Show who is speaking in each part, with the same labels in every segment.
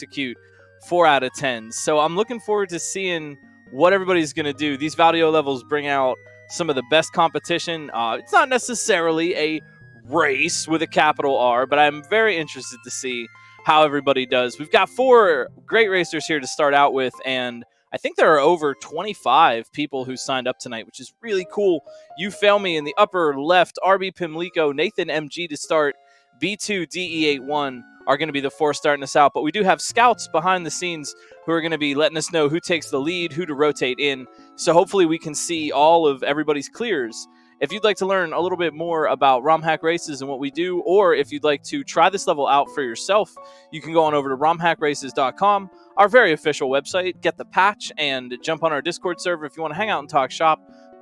Speaker 1: execute 4 out of 10. So I'm looking forward to seeing what everybody's going to do. These Valdio levels bring out some of the best competition. It's not necessarily a race with a capital R, but I'm very interested to see how everybody does. We've got 4 great racers here to start out with, and I think there are over 25 people who signed up tonight, which is really cool. You Fail Me in the upper left, RB Pimlico, Nathan MG to start, B2 DE81 are going to be the 4 starting us out, but we do have scouts behind the scenes who are going to be letting us know who takes the lead, who to rotate in, so hopefully we can see all of everybody's clears. If you'd like to learn a little bit more about Romhack races and what we do, or if you'd like to try this level out for yourself, you can go on over to romhackraces.com, our very official website, get the patch, and jump on our Discord server if you want to hang out and talk shop.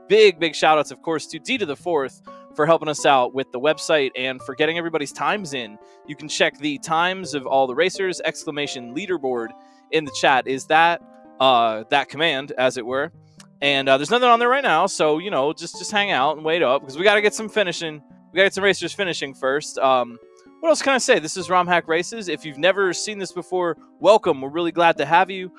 Speaker 1: Big shout outs, of course, to D to the 4th for helping us out with the website and for getting everybody's times in. You can check the times of all the racers, exclamation leaderboard in the chat. Is that command, as it were. And there's nothing on there right now, so, just hang out and wait up, because we got to get some finishing. We got to get some racers finishing first. What else can I say? This is Romhack Races. If you've never seen this before, welcome. We're really glad to have you.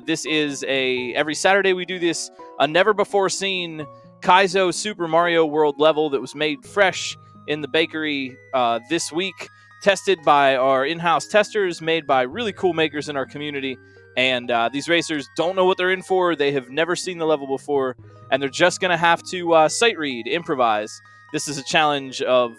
Speaker 1: This is every Saturday we do this, a never-before-seen Kaizo Super Mario World level that was made fresh in the bakery this week, tested by our in-house testers, made by really cool makers in our community. And these racers don't know what they're in for. They have never seen the level before, and they're just going to have to sight read, improvise. This is a challenge of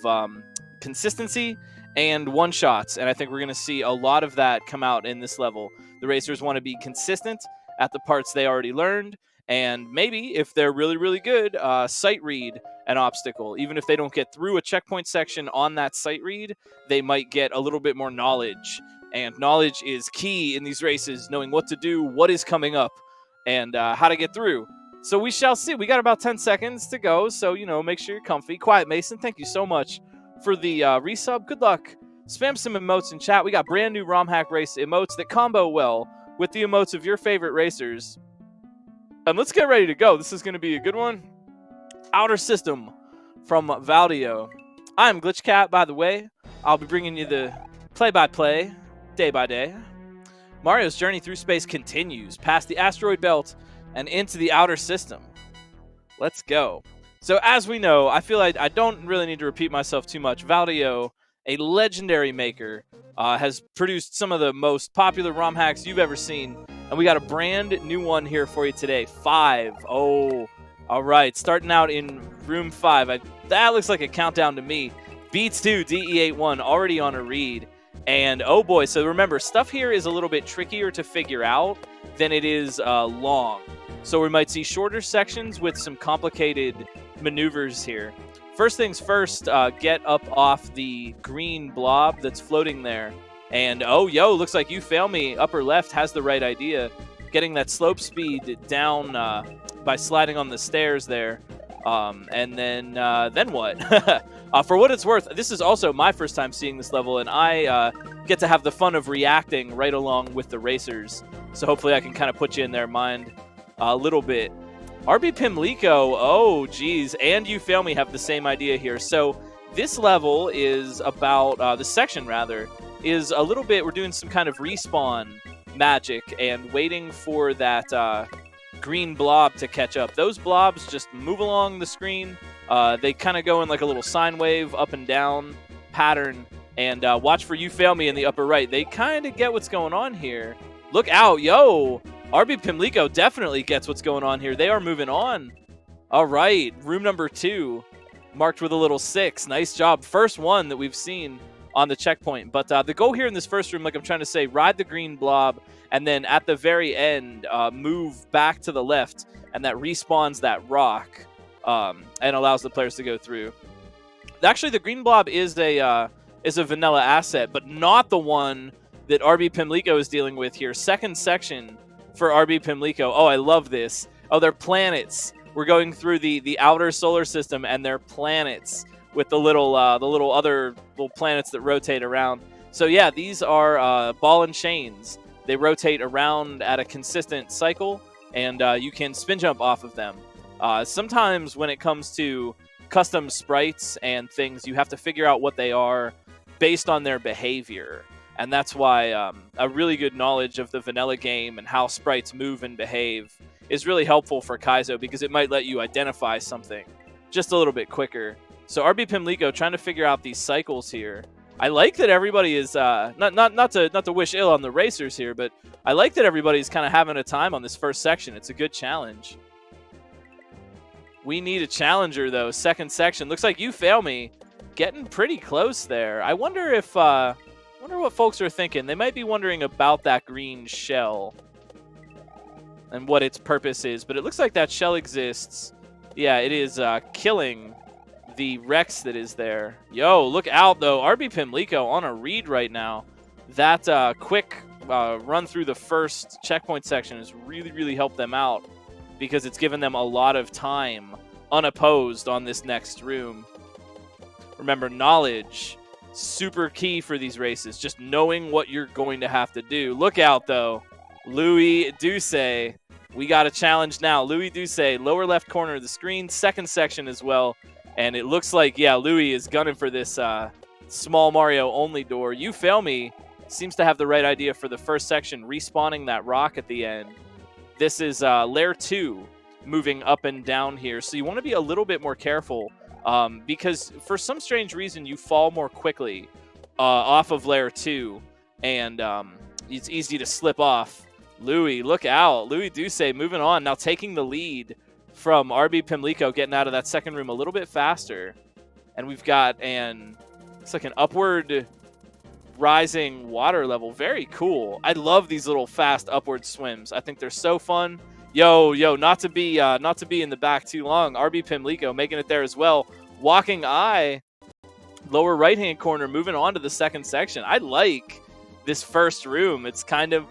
Speaker 1: consistency and one-shots, and I think we're going to see a lot of that come out in this level. The racers want to be consistent at the parts they already learned, and maybe, if they're really good, sight read an obstacle. Even if they don't get through a checkpoint section on that sight read, they might get a little bit more knowledge. And knowledge is key in these races, knowing what to do, what is coming up, and how to get through. So we shall see. We got about 10 seconds to go, so, make sure you're comfy. Quiet Mason, thank you so much for the resub. Good luck. Spam some emotes in chat. We got brand new Romhack Race emotes that combo well with the emotes of your favorite racers. And let's get ready to go. This is going to be a good one. Outer System from Valdio. I'm GlitchCat, by the way. I'll be bringing you the play-by-play, day by day. Mario's journey through space continues past the asteroid belt and into the outer system. Let's go. So as we know, I feel like I don't really need to repeat myself too much. Valdio, a legendary maker, has produced some of the most popular ROM hacks you've ever seen, and we got a brand new one here for you today. 5. Oh, all right. Starting out in room 5. That looks like a countdown to me. Beats 2, DE81, already on a read. And oh boy, so remember, stuff here is a little bit trickier to figure out than it is long. So we might see shorter sections with some complicated maneuvers here. First things first, get up off the green blob that's floating there. And looks like You Fail Me, upper left, has the right idea. Getting that slope speed down by sliding on the stairs there. And then what? For what it's worth, this is also my first time seeing this level, and I get to have the fun of reacting right along with the racers. So hopefully I can kind of put you in their mind a little bit. RB Pimlico, oh geez, and You Fail Me have the same idea here. So this level is about, the section rather, is a little bit, we're doing some kind of respawn magic and waiting for that green blob to catch up. Those blobs just move along the screen. They kind of go in like a little sine wave up and down pattern. And watch for You Fail Me in the upper right. They kind of get what's going on here. Look out, yo! RB Pimlico definitely gets what's going on here. They are moving on. All right, room number 2, marked with a little 6. Nice job. First one that we've seen on the checkpoint. But the goal here in this first room, like I'm trying to say, ride the green blob, and then at the very end, move back to the left, and that respawns that rock and allows the players to go through. Actually, the green blob is a vanilla asset, but not the one that RB Pimlico is dealing with here. Second section for RB Pimlico. Oh, I love this. Oh, they're planets. We're going through the outer solar system, and they're planets with the little other little planets that rotate around. So yeah, these are ball and chains. They rotate around at a consistent cycle, and you can spin jump off of them. Sometimes when it comes to custom sprites and things, you have to figure out what they are based on their behavior. And that's why a really good knowledge of the vanilla game and how sprites move and behave is really helpful for Kaizo, because it might let you identify something just a little bit quicker. So RB Pimlico trying to figure out these cycles here. I like that everybody is not to wish ill on the racers here, but I like that everybody's kind of having a time on this first section. It's a good challenge. We need a challenger though. Second section. Looks like You Fail Me getting pretty close there. I wonder if wonder what folks are thinking. They might be wondering about that green shell and what its purpose is, but it looks like that shell exists. Yeah, it is killing the Rex that is there. Yo, look out though. RB Pimlico on a read right now. That quick run through the first checkpoint section has really helped them out, because it's given them a lot of time unopposed on this next room. Remember, knowledge, super key for these races. Just knowing what you're going to have to do. Look out though. Louis Doucet. We got a challenge now. Louis Doucet, lower left corner of the screen, second section as well. And it looks like, yeah, Louis is gunning for this small Mario only door. You Fail Me seems to have the right idea for the first section, respawning that rock at the end. This is Lair 2 moving up and down here. So you want to be a little bit more careful because for some strange reason you fall more quickly off of Lair 2. And it's easy to slip off. Louis, look out. Louis Doucet moving on. Now taking the lead from RB Pimlico, getting out of that second room a little bit faster. And we've got it's like an upward rising water level. Very cool. I love these little fast upward swims. I think they're so fun. Yo, not to be in the back too long. RB Pimlico making it there as well. Walking Eye, lower right-hand corner, moving on to the second section. I like this first room. It's kind of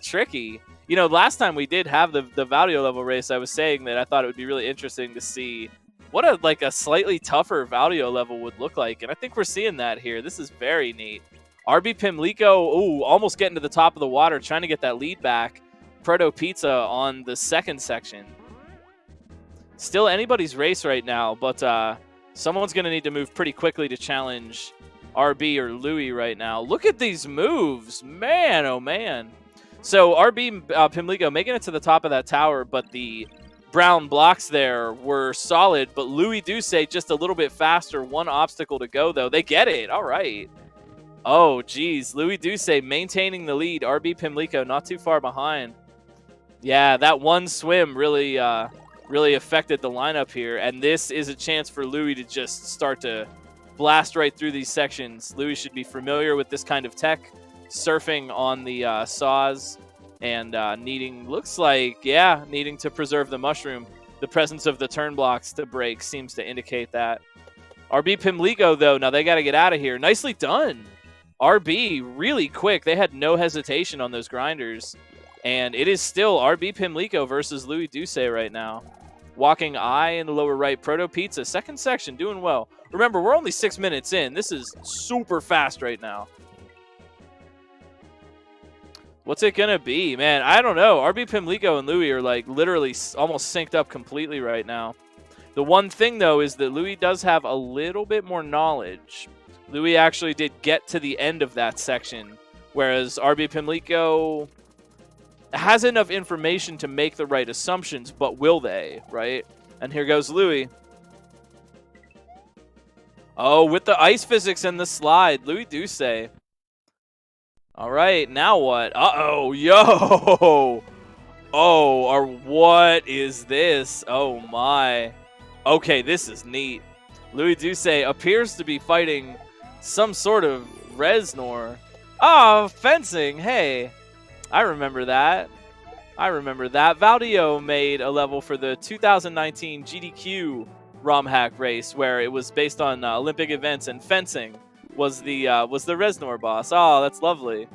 Speaker 1: tricky. You know, last time we did have the Valdio level race, I was saying that I thought it would be really interesting to see what a slightly tougher Valdio level would look like, and I think we're seeing that here. This is very neat. RB Pimlico, ooh, almost getting to the top of the water, trying to get that lead back. Proto Pizza on the second section. Still anybody's race right now, but someone's going to need to move pretty quickly to challenge RB or Louis right now. Look at these moves. Man, oh man. So RB Pimlico making it to the top of that tower, but the brown blocks there were solid, but Louis Doucet just a little bit faster. One obstacle to go, though. They get it. All right. Oh, geez. Louis Doucet maintaining the lead. RB Pimlico not too far behind. Yeah, that one swim really affected the lineup here, and this is a chance for Louis to just start to blast right through these sections. Louis should be familiar with this kind of tech, surfing on the saws, and needing to preserve the mushroom. The presence of the turn blocks to break seems to indicate that. RB Pimlico, though, now they got to get out of here. Nicely done. RB, really quick. They had no hesitation on those grinders. And it is still RB Pimlico versus Louis Doucet right now. Walking Eye in the lower right. Proto Pizza, second section, doing well. Remember, we're only 6 minutes in. This is super fast right now. What's it going to be? Man, I don't know. RB Pimlico and Louis are like literally almost synced up completely right now. The one thing, though, is that Louis does have a little bit more knowledge. Louis actually did get to the end of that section, whereas RB Pimlico has enough information to make the right assumptions, but will they, right? And here goes Louis. Oh, with the ice physics and the slide, Louis Doucet. All right, now what? Uh-oh, yo! Oh, or what is this? Oh, my. Okay, this is neat. Louis Doucet appears to be fighting some sort of Reznor. Oh, fencing, hey. I remember that. Valdio made a level for the 2019 GDQ Romhack race where it was based on Olympic events, and fencing was the Reznor boss. Oh, that's lovely.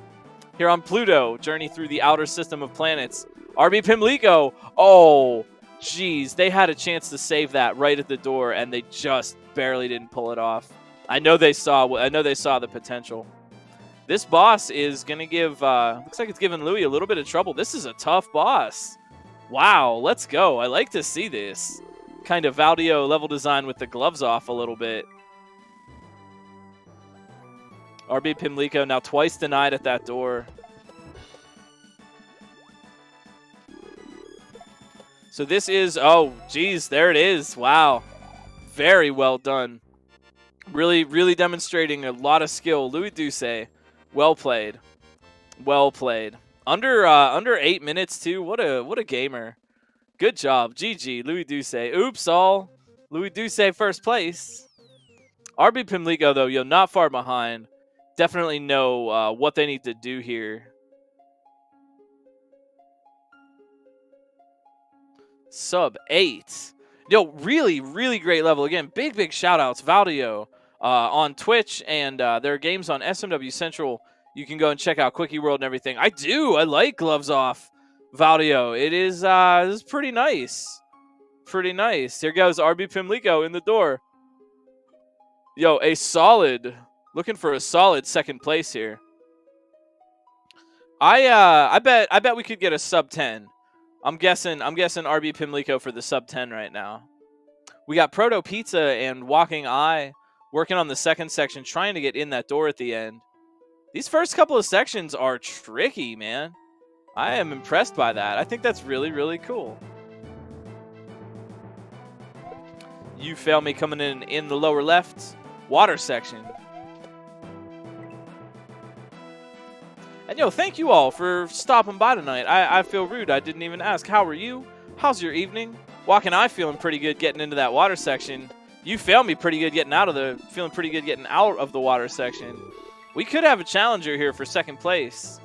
Speaker 1: Here on Pluto, journey through the outer system of planets. RB Pimlico. Oh, geez, they had a chance to save that right at the door, and they just barely didn't pull it off. I know they saw the potential. This boss is going to give, looks like it's giving Louis a little bit of trouble. This is a tough boss. Wow, let's go. I like to see this kind of Valdio level design with the gloves off a little bit. RB Pimlico now twice denied at that door. So this is, oh, geez, there it is. Wow. Very well done. Really, really demonstrating a lot of skill. Louis Doucet, well played. Well played. Under 8 minutes, too. What a gamer. Good job. GG, Louis Doucet. Oops, all. Louis Doucet first place. RB Pimlico, though, not far behind. Definitely know what they need to do here. Sub 8. Really, really great level. Again, big shout outs. Valdio on Twitch and their games on SMW Central. You can go and check out Quickie World and everything. I like Gloves Off Valdio. It is pretty nice. Pretty nice. Here goes RB Pimlico in the door. A solid. Looking for a solid second place here. I bet we could get a sub 10. I'm guessing RB Pimlico for the sub 10 right now. We got Proto Pizza and Walking Eye working on the second section, trying to get in that door at the end. These first couple of sections are tricky, man. I am impressed by that. I think that's really, really cool. You Fail Me coming in the lower left. Water section. And thank you all for stopping by tonight. I feel rude. I didn't even ask. How are you? How's your evening? Walking Eye feeling pretty good getting into that water section. You Fail Me pretty good feeling pretty good getting out of the water section. We could have a challenger here for second place.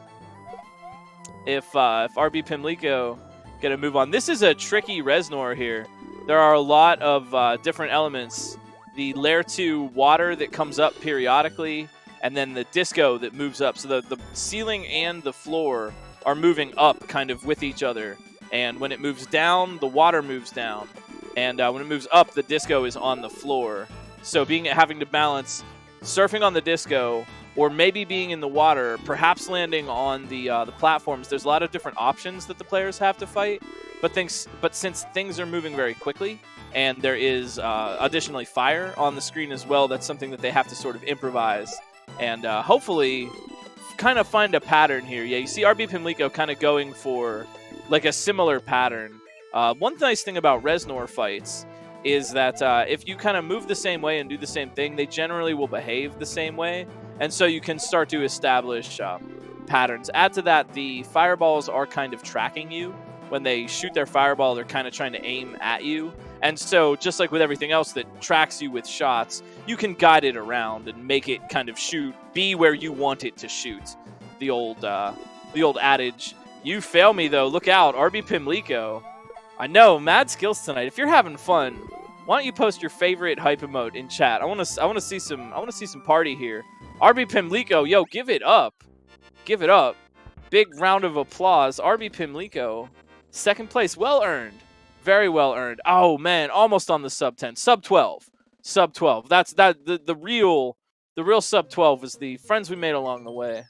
Speaker 1: If RB Pimlico get a move on. This is a tricky Reznor here. There are a lot of different elements. The Layer 2 water that comes up periodically, and then the disco that moves up. So the ceiling and the floor are moving up kind of with each other. And when it moves down, the water moves down. And when it moves up, the disco is on the floor. So having to balance surfing on the disco or maybe being in the water, perhaps landing on the platforms. There's a lot of different options that the players have to fight. But since things are moving very quickly, and there is additionally fire on the screen as well, that's something that they have to sort of improvise and hopefully kind of find a pattern here. Yeah, you see RB Pimlico kind of going for like a similar pattern. One nice thing about Reznor fights is that if you kind of move the same way and do the same thing, they generally will behave the same way. And so you can start to establish patterns. Add to that, the fireballs are kind of tracking you. When they shoot their fireball, they're kind of trying to aim at you. And so just like with everything else that tracks you with shots, you can guide it around and make it kind of be where you want it to shoot. The old adage. You fail me, though. Look out. RB Pimlico. I know, mad skills tonight. If you're having fun, why don't you post your favorite hype emote in chat? I want to see some party here. RB Pimlico, give it up. Give it up. Big round of applause. RB Pimlico, second place, well earned. Very well earned. Oh man, almost on the sub 10. Sub 12. Sub 12. That's the real sub 12 is the friends we made along the way.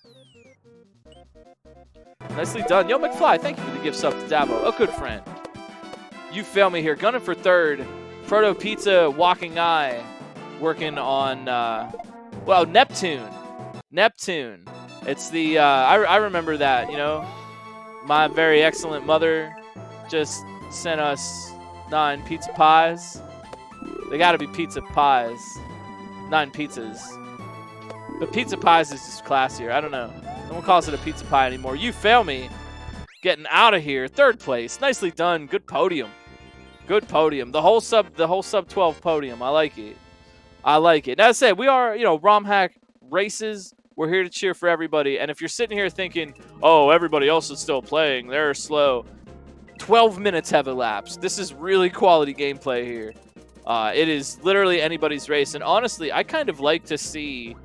Speaker 1: Nicely done. Yo, McFly, thank you for the gift sub to Davo. A good friend. You fail me here. Gunning for third. Proto Pizza, Walking Eye. Working on, Neptune. Neptune. It's the, I remember that, My very excellent mother just sent us 9 pizza pies. They gotta be pizza pies. 9 pizzas. But pizza pies is just classier. I don't know. No one calls it a pizza pie anymore. You fail me. Getting out of here. Third place. Nicely done. Good podium. Good podium. The whole sub 12 podium. I like it. I like it. Now, I said, we are, Romhack races. We're here to cheer for everybody. And if you're sitting here thinking, oh, everybody else is still playing, they're slow. 12 minutes have elapsed. This is really quality gameplay here. It is literally anybody's race. And honestly, I kind of like to see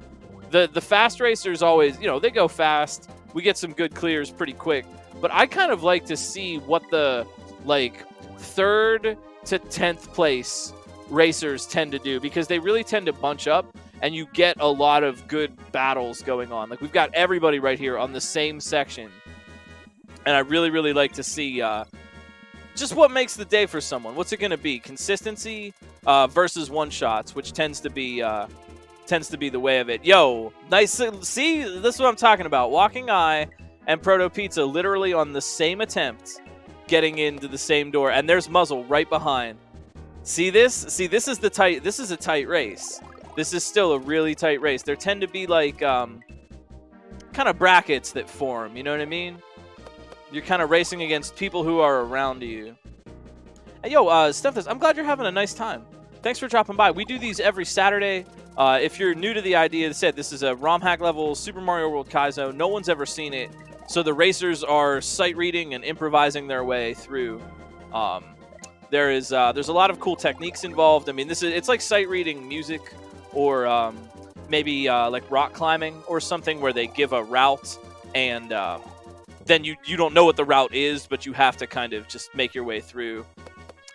Speaker 1: the fast racers always, they go fast. We get some good clears pretty quick. But I kind of like to see what the, 3rd to 10th place racers tend to do, because they really tend to bunch up and you get a lot of good battles going on. Like, we've got everybody right here on the same section. And I really, really like to see just what makes the day for someone. What's it going to be? Consistency versus one-shots, which tends to be tends to be the way of it. Yo, nice. See, this is what I'm talking about. Walking Eye and Proto Pizza literally on the same attempt, getting into the same door, and there's Muzzle right behind. See this? See, this is a tight race. This is still a really tight race. There tend to be like kind of brackets that form. You know what I mean? You're kind of racing against people who are around you. Hey, yo, Steph, I'm glad you're having a nice time. Thanks for dropping by. We do these every Saturday. If you're new to the idea, this is a Romhack level Super Mario World Kaizo. No one's ever seen it, so the racers are sight reading and improvising their way through. There's a lot of cool techniques involved. I mean, it's like sight reading music, or maybe like rock climbing or something, where they give a route and then you don't know what the route is, but you have to kind of just make your way through.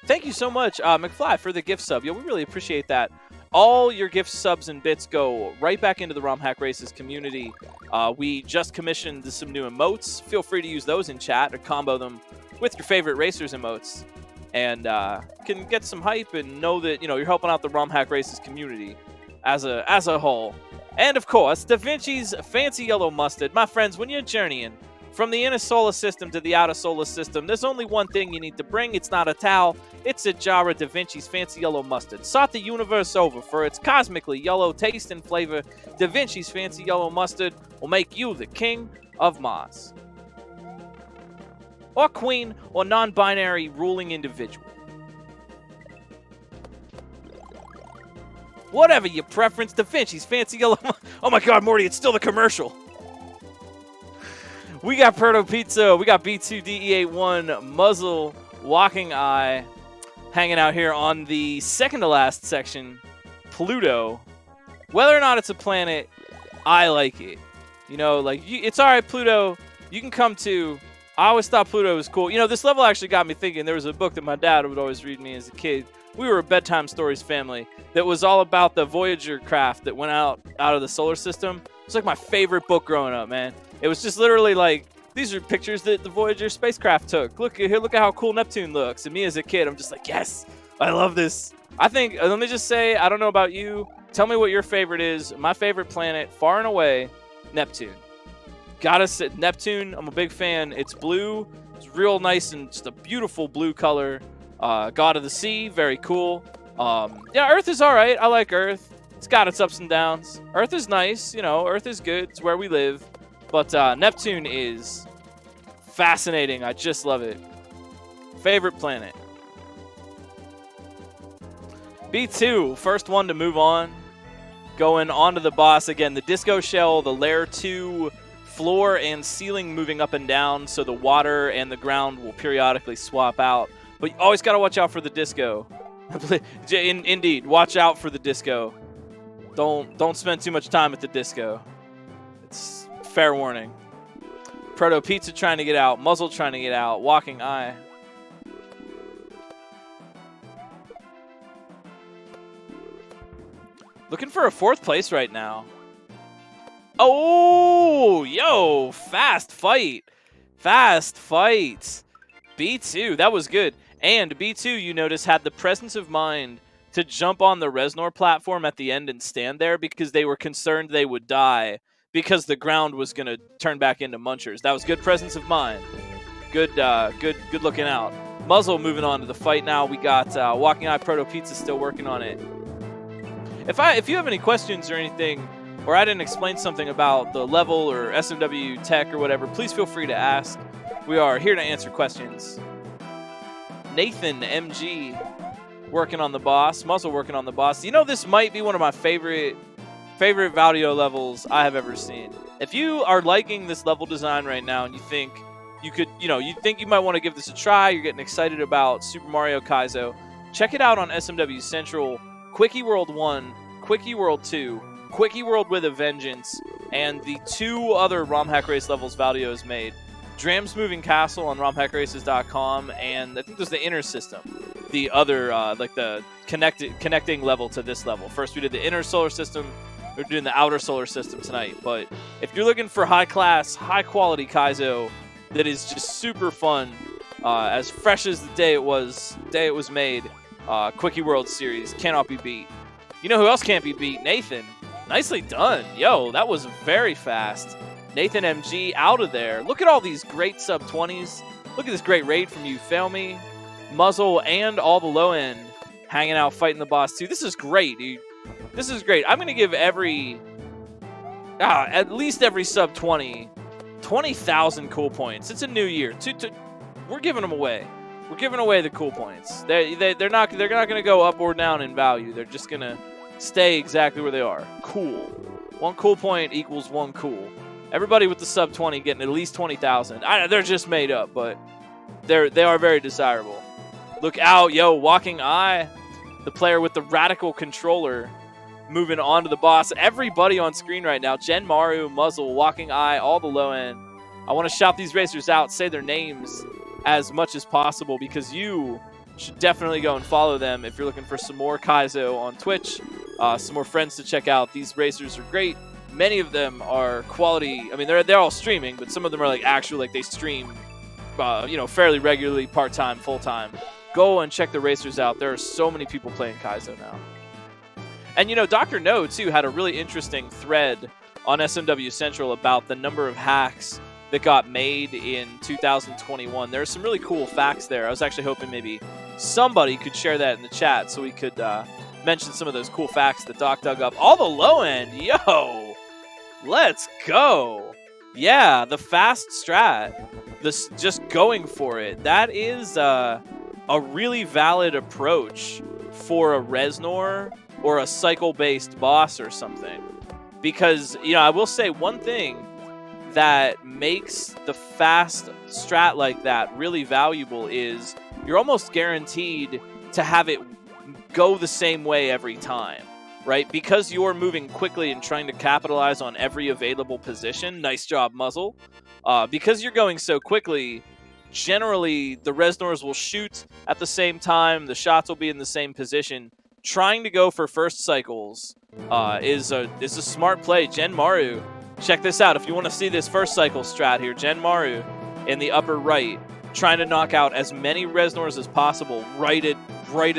Speaker 1: Thank you so much, McFly, for the gift sub. Yo, we really appreciate that. All your gift subs and bits go right back into the Romhack Races community. We just commissioned some new emotes. Feel free to use those in chat or combo them with your favorite racers emotes, and can get some hype and know that you're helping out the Romhack Races community as a whole. And of course, Da Vinci's Fancy Yellow Mustard. My friends, when you're journeying from the inner solar system to the outer solar system, there's only one thing you need to bring. It's not a towel. It's a jar of Da Vinci's Fancy Yellow Mustard. Sought the universe over for its cosmically yellow taste and flavor. Da Vinci's Fancy Yellow Mustard will make you the king of Mars. Or queen, or non-binary ruling individual. Whatever your preference, Da Vinci's Fancy Yellow Mustard. Oh my god, Morty, it's still the commercial. We got Proto Pizza, we got B2DE81, Muzzle, Walking Eye, hanging out here on the second to last section, Pluto. Whether or not it's a planet, I like it. It's all right, Pluto. You can come to. I always thought Pluto was cool. This level actually got me thinking. There was a book that my dad would always read me as a kid. We were a bedtime stories family that was all about the Voyager craft that went out of the solar system. It's like my favorite book growing up, man. It was just literally like, these are pictures that the Voyager spacecraft took. Look at how cool Neptune looks. And me as a kid, I'm just like, yes, I love this. I think, let me just say, I don't know about you. Tell me what your favorite is. My favorite planet, far and away, Neptune. Gotta say, Neptune, I'm a big fan. It's blue. It's real nice and just a beautiful blue color. God of the Sea, very cool. Yeah, Earth is all right. I like Earth. It's got its ups and downs. Earth is nice. Earth is good. It's where we live. But Neptune is fascinating. I just love it. Favorite planet. B2, first one to move on. Going on to the boss again. The disco shell, the layer 2 floor and ceiling moving up and down, so the water and the ground will periodically swap out. But you always got to watch out for the disco. Indeed, watch out for the disco. Don't spend too much time at the disco. It's fair warning. Proto Pizza trying to get out. Muzzle trying to get out. Walking Eye. Looking for a 4th place right now. Oh, yo, fast fight. Fast fight. B2, that was good. And B2, you notice, had the presence of mind to jump on the Reznor platform at the end and stand there because they were concerned they would die because the ground was going to turn back into munchers. That was good presence of mind. Good looking out. Muzzle moving on to the fight now. We got Walking Eye Proto Pizza still working on it. If you have any questions or anything, or I didn't explain something about the level or SMW tech or whatever, please feel free to ask. We are here to answer questions. Nathan MG working on the boss. Muzzle working on the boss. This might be one of my favorite Valdio levels I have ever seen. If you are liking this level design right now and you think you could, you think you might want to give this a try, you're getting excited about Super Mario Kaizo, check it out on SMW Central. Quickie World 1, Quickie World 2, Quickie World with a Vengeance, and the 2 other Romhack Race levels Valdio has made. Dram's Moving Castle on romhackraces.com, and I think there's the Inner System, the other, like the connecting level to this level. First we did the Inner Solar System, we're doing the Outer Solar System tonight, but if you're looking for high-class, high-quality Kaizo that is just super fun, as fresh as the day it was made, Quickie World series cannot be beat. You know who else can't be beat? Nathan. Nicely done. Yo, that was very fast. Nathan MG out of there. Look at all these great sub-20s. Look at this great raid from you, Fail Me, Muzzle, and all the low end hanging out fighting the boss too. This is great, dude. This is great. I'm going to give at least every sub-20 20,000 cool points. It's a new year. We're giving them away. We're giving away the cool points. They're not going to go up or down in value. They're just going to stay exactly where they are. Cool. 1 cool point equals 1 cool. Everybody with the sub 20 getting at least 20,000. They're just made up, but they are very desirable. Look out, yo, Walking Eye, the player with the radical controller, moving on to the boss. Everybody on screen right now. Gen Maru, Muzzle, Walking Eye, all the low end. I want to shout these racers out, say their names as much as possible, because you should definitely go and follow them if you're looking for some more Kaizo on Twitch, some more friends to check out. These racers are great. Many of them are quality. I mean, they're all streaming, but some of them are like actually like they stream, fairly regularly, part-time, full-time. Go and check the racers out. There are so many people playing Kaizo now. And, Dr. No, too, had a really interesting thread on SMW Central about the number of hacks that got made in 2021. There are some really cool facts there. I was actually hoping maybe somebody could share that in the chat so we could mention some of those cool facts that Doc dug up. All the low end, yo, let's go. Yeah, the fast strat, just going for it. That is a really valid approach for a Reznor or a cycle-based boss or something. Because, I will say one thing that makes the fast strat like that really valuable is you're almost guaranteed to have it go the same way every time, right? Because you're moving quickly and trying to capitalize on every available position. Nice job, Muzzle. Because you're going so quickly, generally the Reznors will shoot at the same time. The shots will be in the same position. Trying to go for first cycles is a smart play. Gen Maru, check this out. If you want to see this first cycle strat here, Gen Maru in the upper right, trying to knock out as many Reznors as possible right at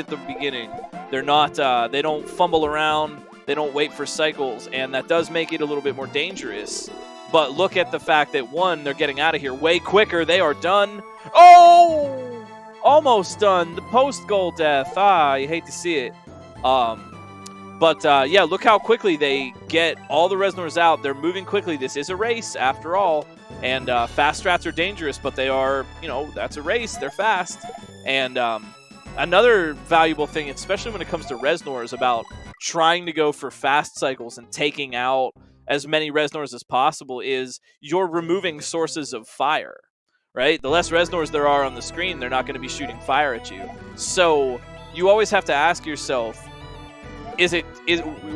Speaker 1: the beginning. They're not, they don't fumble around, they don't wait for cycles, and that does make it a little bit more dangerous. But look at the fact that, one, they're getting out of here way quicker. They are done. Oh! Almost done. The post-goal death. You hate to see it. Yeah, look how quickly they get all the Reznors out. They're moving quickly. This is a race, after all. And fast strats are dangerous, but they are, that's a race. They're fast. And another valuable thing, especially when it comes to Reznors, about trying to go for fast cycles and taking out as many Reznors as possible is you're removing sources of fire, right? The less Reznors there are on the screen, they're not going to be shooting fire at you. So you always have to ask yourself,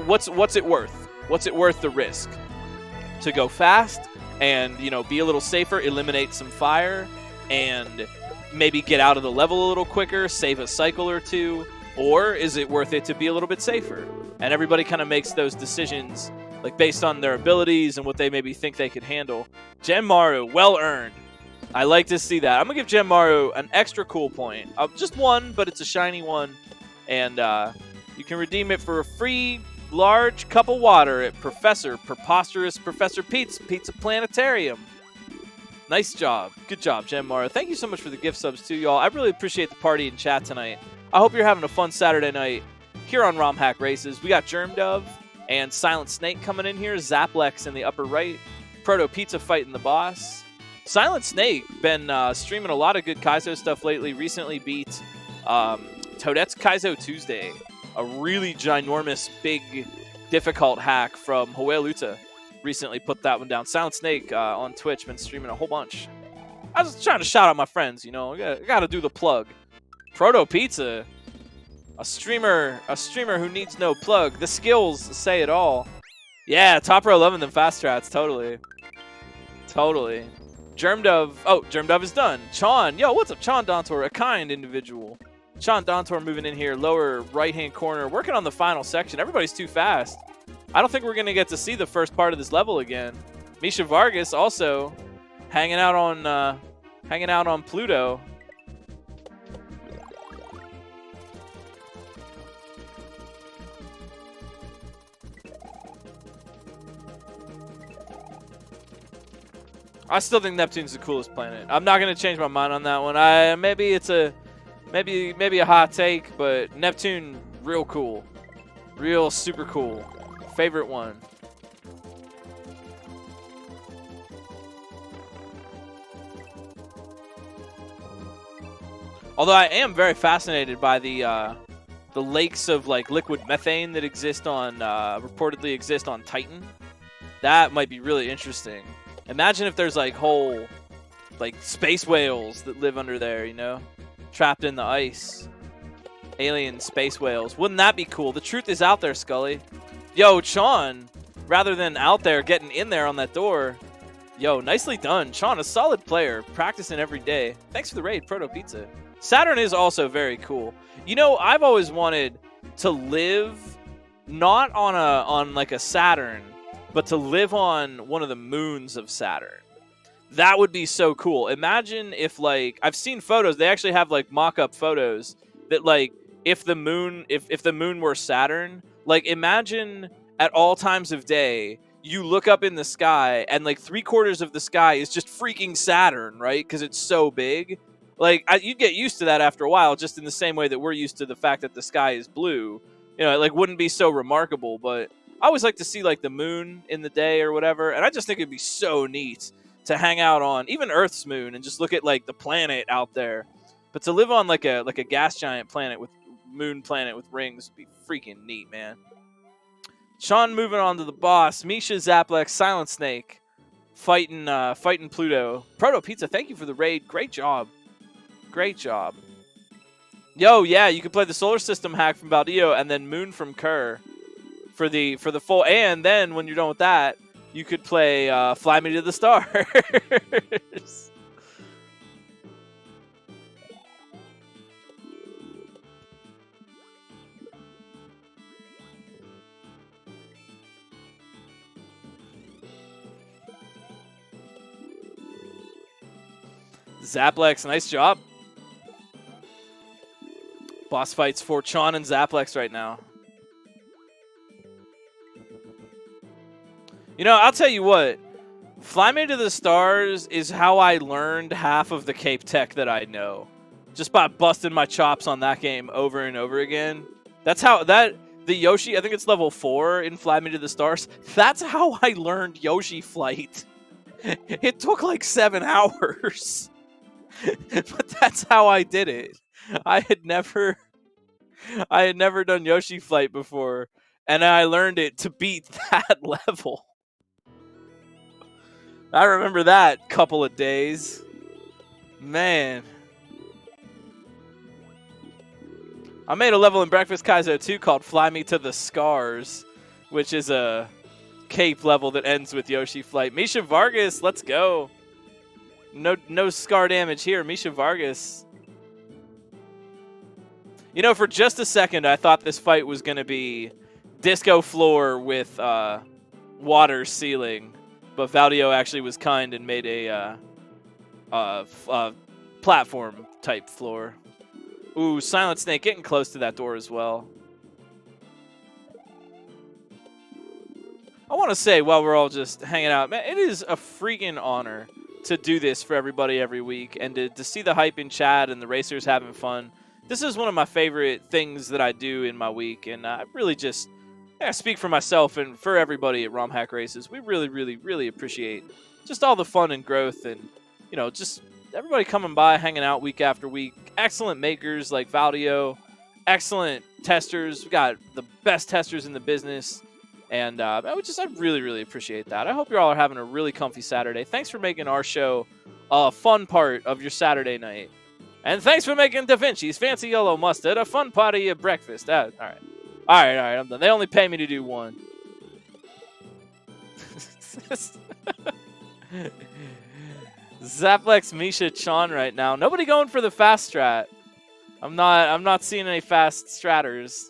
Speaker 1: what's it worth? What's it worth the risk? To go fast and, be a little safer, eliminate some fire, and maybe get out of the level a little quicker, save a cycle or two, or is it worth it to be a little bit safer? And everybody kind of makes those decisions like based on their abilities and what they maybe think they could handle. Gen Maru, well earned. I like to see that. I'm going to give Gen Maru an extra cool point. Just one, but it's a shiny one. And you can redeem it for a free large cup of water at Preposterous Professor Pete's Pizza Planetarium. Nice job. Good job, Gen Maru. Thank you so much for the gift subs, too, y'all. I really appreciate the party and chat tonight. I hope you're having a fun Saturday night here on Romhack Races. We got Germ Dove and Silent Snake coming in here. Zaplex in the upper right. Proto Pizza fighting the boss. Silent Snake been streaming a lot of good Kaizo stuff lately. Recently beat Toadette's Kaizo Tuesday. A really ginormous, big, difficult hack from Hoeluta. Recently put that one down. Silent Snake on Twitch been streaming a whole bunch. I was trying to shout out my friends, I gotta do the plug. Proto Pizza, a streamer who needs no plug. The skills say it all. Yeah, top row loving them fast strats, totally. Germ Dove, Germ Dove is done. Chon, yo, what's up, Chon Dontor, a kind individual. Chon Dontor moving in here, lower right-hand corner, working on the final section. Everybody's too fast. I don't think we're going to get to see the first part of this level again. Misha Vargas also hanging out on Pluto. I still think Neptune's the coolest planet. I'm not gonna change my mind on that one. Maybe it's a maybe a hot take, but Neptune real cool, real super cool. Favorite one. Although I am very fascinated by the lakes of like liquid methane that exist on reportedly exist on Titan. That might be really interesting. Imagine if there's like whole like space whales that live under there, you know, trapped in the ice. Alien space whales. Wouldn't that be cool? The truth is out there, Scully. Yo, Sean, rather than out there getting in there on that door. Yo, nicely done. Sean, a solid player, practicing every day. Thanks for the raid, Proto Pizza. Saturn is also very cool. You know, I've always wanted to live not on like a Saturn, but to live on one of the moons of Saturn. That would be so cool. Imagine if, like, I've seen photos. They actually have like mock-up photos that, like, if the moon were Saturn, like, imagine at all times of day you look up in the sky and like 3/4 of the sky is just freaking Saturn, right? Because it's so big. Like, you'd get used to that after a while, just in the same way that we're used to the fact that the sky is blue. You know, it like wouldn't be so remarkable. But I always like to see like the moon in the day or whatever, and I just think it'd be so neat to hang out on even Earth's moon and just look at like the planet out there. But to live on like a gas giant planet with moon planet with rings would be freaking neat, man. Sean moving on to the boss. Misha, Zaplex, Silent Snake fighting Pluto. Proto Pizza, thank you for the raid. Great job. Great job. Yo, yeah, you can play the solar system hack from Valdio and then Moon from Kerr for the full. And then when you're done with that, you could play Fly Me to the Stars. Zaplex, nice job. Boss fights for Chon and Zaplex right now. You know, I'll tell you what. Fly Me to the Stars is how I learned half of the Cape Tech that I know. Just by busting my chops on that game over and over again. That's how the Yoshi, I think it's level 4 in Fly Me to the Stars. That's how I learned Yoshi Flight. It took like 7 hours. But that's how I did it. I had never done Yoshi Flight before, and I learned it to beat that level. I remember that couple of days. Man. I made a level in Breakfast Kaizo 2 called Fly Me to the Scars, which is a cape level that ends with Yoshi Flight. Misha Vargas, let's go. No scar damage here. Misha Vargas. You know, for just a second, I thought this fight was going to be disco floor with water ceiling. But Valdio actually was kind and made a platform type floor. Ooh, Silent Snake getting close to that door as well. I want to say, while we're all just hanging out, man, it is a freaking honor to do this for everybody every week and to see the hype in chat and the racers having fun. This is one of my favorite things that I do in my week, and I really just speak for myself and for everybody at Romhack Races. We really, really, really appreciate just all the fun and growth and, you know, just everybody coming by, hanging out week after week. Excellent makers like Valdio, excellent testers. We got the best testers in the business. And I really, really appreciate that. I hope you all are having a really comfy Saturday. Thanks for making our show a fun part of your Saturday night. And thanks for making Da Vinci's Fancy Yellow Mustard a fun part of your breakfast. All right. All right, I'm done. They only pay me to do one. Zaplex, Misha, Chon right now. Nobody going for the fast strat. I'm not seeing any fast stratters.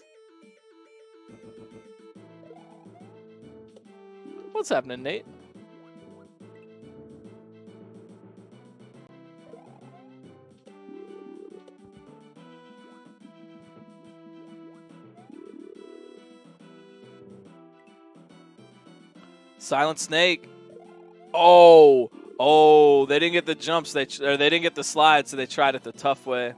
Speaker 1: What's happening, Nate? Silent Snake. Oh, Oh, they didn't get the jumps. They didn't get the slides, so they tried it the tough way.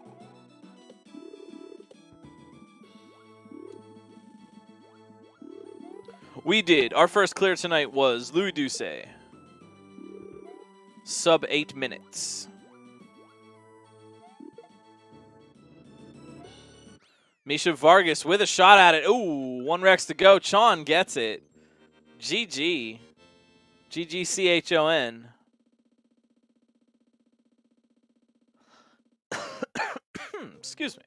Speaker 1: We did. Our first clear tonight was Louis Doucet. Sub 8 minutes. Misha Vargas with a shot at it. Ooh, 1 Rex to go. Chon gets it. GG. GGCHON. Excuse me.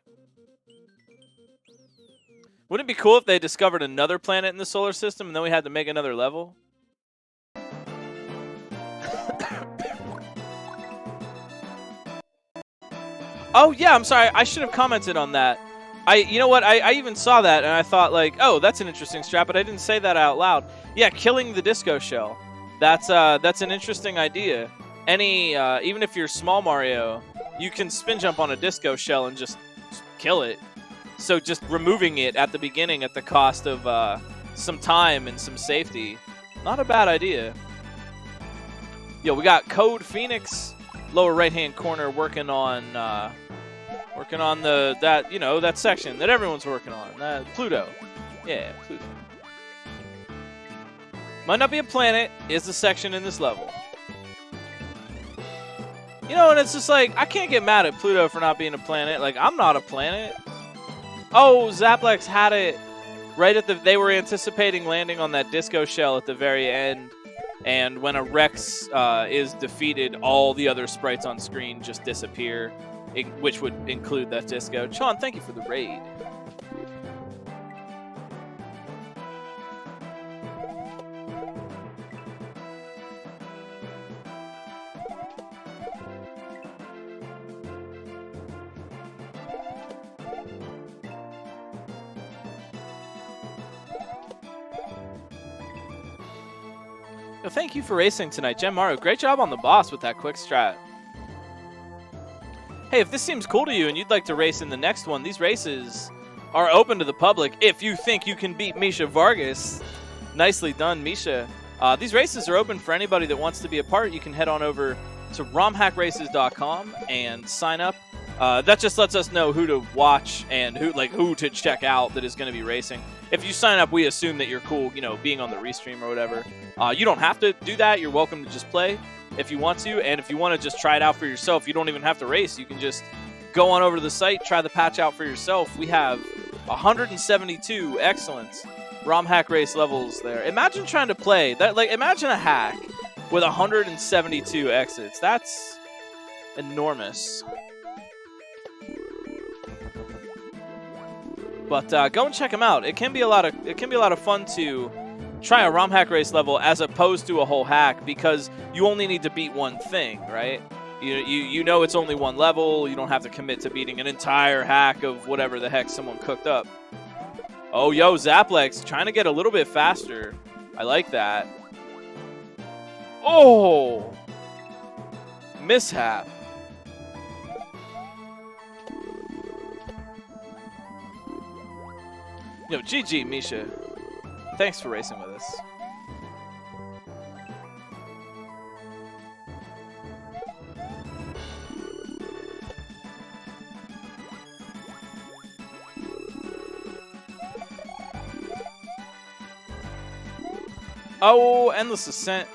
Speaker 1: Wouldn't it be cool if they discovered another planet in the solar system and then we had to make another level? Oh, yeah, I'm sorry. I should have commented on that. You know what? I even saw that and I thought, like, oh, that's an interesting strat, but I didn't say that out loud. Yeah, killing the disco shell. That's an interesting idea. Even if you're small Mario, you can spin jump on a disco shell and just kill it. So just removing it at the beginning at the cost of some time and some safety, not a bad idea. Yo, we got Code Phoenix, lower right-hand corner, working on that section that everyone's working on. Pluto, yeah, Pluto. Might not be a planet, is the section in this level. You know, and it's just like, I can't get mad at Pluto for not being a planet. Like, I'm not a planet. Oh, Zaplex had it right at they were anticipating landing on that disco shell at the very end. And when a Rex is defeated, all the other sprites on screen just disappear, which would include that disco. Sean, thank you for the raid. Yo, thank you for racing tonight, Gem Mario. Great job on the boss with that quick strat. Hey, if this seems cool to you and you'd like to race in the next one, these races are open to the public if you think you can beat Misha Vargas. Nicely done, Misha. These races are open for anybody that wants to be a part. You can head on over to romhackraces.com and sign up. That just lets us know who to watch and who to check out that is going to be racing. If you sign up, we assume that you're cool, being on the restream or whatever. You don't have to do that. You're welcome to just play if you want to. And if you want to just try it out for yourself, you don't even have to race. You can just go on over to the site, try the patch out for yourself. We have 172 excellent Romhack race levels there. Imagine trying to play that. Imagine a hack with 172 exits. That's enormous. But go and check them out. It can be a lot of fun to try a Romhack race level as opposed to a whole hack because you only need to beat one thing, right? You know it's only one level. You don't have to commit to beating an entire hack of whatever the heck someone cooked up. Oh, yo, Zaplex trying to get a little bit faster. I like that. Oh, mishap. Yo, GG, Misha. Thanks for racing with us. Oh, Endless Ascent.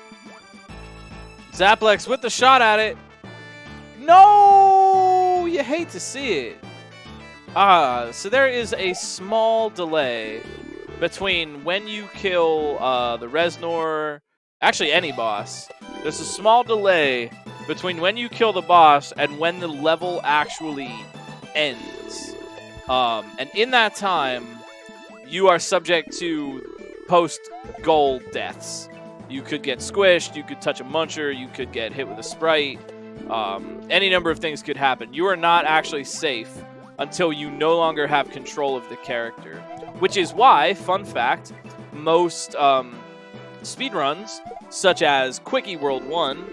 Speaker 1: Zaplex with the shot at it. No! You hate to see it. So there is a small delay between when you kill the Reznor, actually any boss. There's a small delay between when you kill the boss and when the level actually ends. And in that time, you are subject to post-goal deaths. You could get squished, you could touch a muncher, you could get hit with a sprite. Any number of things could happen. You are not actually safe until you no longer have control of the character. Which is why, fun fact, most speedruns, such as Quickie World 1,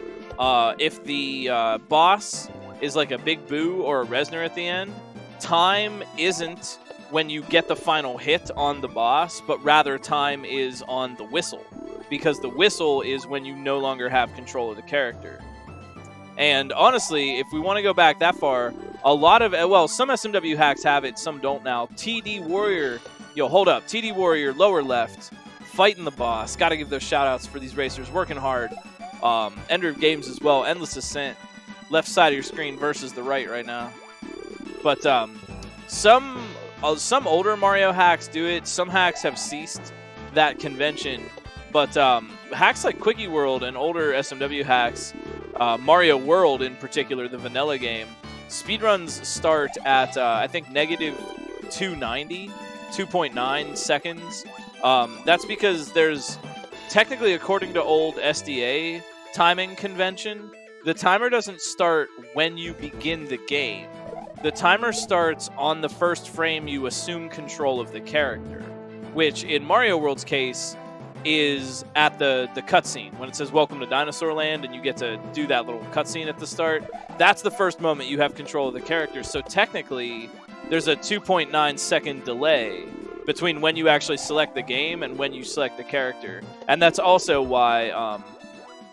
Speaker 1: if the boss is like a Big Boo or a Reznor at the end, time isn't when you get the final hit on the boss, but rather time is on the whistle. Because the whistle is when you no longer have control of the character. And honestly, if we want to go back that far, a lot of, well, some SMW hacks have it, some don't now. TD Warrior, yo, hold up. TD Warrior, lower left, fighting the boss. Got to give those shout-outs for these racers, working hard. Ender of Games as well, Endless Ascent, left side of your screen versus the right now. But some older Mario hacks do it. Some hacks have ceased that convention. But hacks like Quickie World and older SMW hacks, Mario World in particular, the vanilla game, speedruns start at, I think, negative 290, 2.9 seconds. That's because there's, technically, according to old SDA timing convention, the timer doesn't start when you begin the game. The timer starts on the first frame you assume control of the character, which in Mario World's case is at the cutscene. When it says Welcome to Dinosaur Land and you get to do that little cutscene at the start, that's the first moment you have control of the character. So technically, there's a 2.9 second delay between when you actually select the game and when you select the character. And that's also why,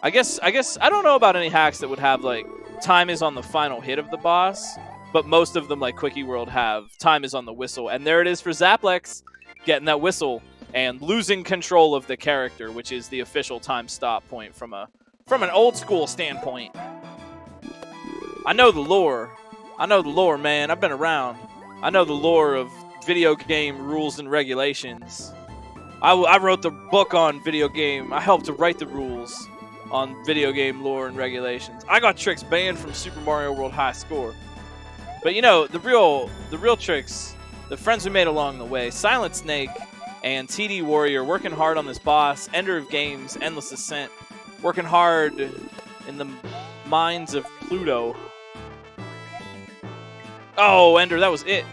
Speaker 1: I guess I don't know about any hacks that would have, like, time is on the final hit of the boss, but most of them, like Quickie World, have time is on the whistle. And there it is for Zaplex, getting that whistle and losing control of the character, which is the official time stop point from an old school standpoint. I know the lore. I know the lore, man. I've been around. I know the lore of video game rules and regulations. I wrote the book on video game. I helped to write the rules on video game lore and regulations. I got tricks banned from Super Mario World High Score. But you know, the real tricks, the friends we made along the way, Silent Snake and TD Warrior working hard on this boss, Ender of Games, Endless Ascent, working hard in the mines of Pluto. Oh, Ender, that was it.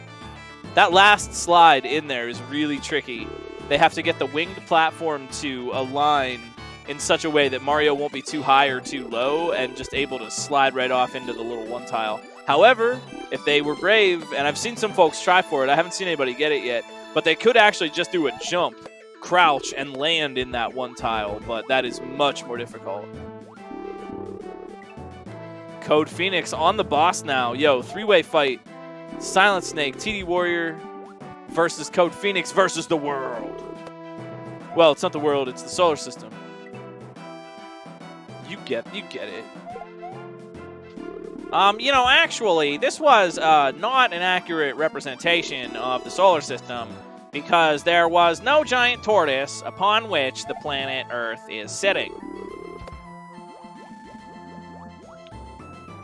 Speaker 1: That last slide in there is really tricky. They have to get the winged platform to align in such a way that Mario won't be too high or too low and just able to slide right off into the little one tile. However, if they were brave, and I've seen some folks try for it, I haven't seen anybody get it yet, but they could actually just do a jump, crouch, and land in that one tile, but that is much more difficult. Code Phoenix on the boss now. Yo, three-way fight. Silent Snake, TD Warrior versus Code Phoenix versus the world. Well, it's not the world, it's the solar system. You get it. You know, actually, this was not an accurate representation of the solar system because there was no giant tortoise upon which the planet Earth is sitting.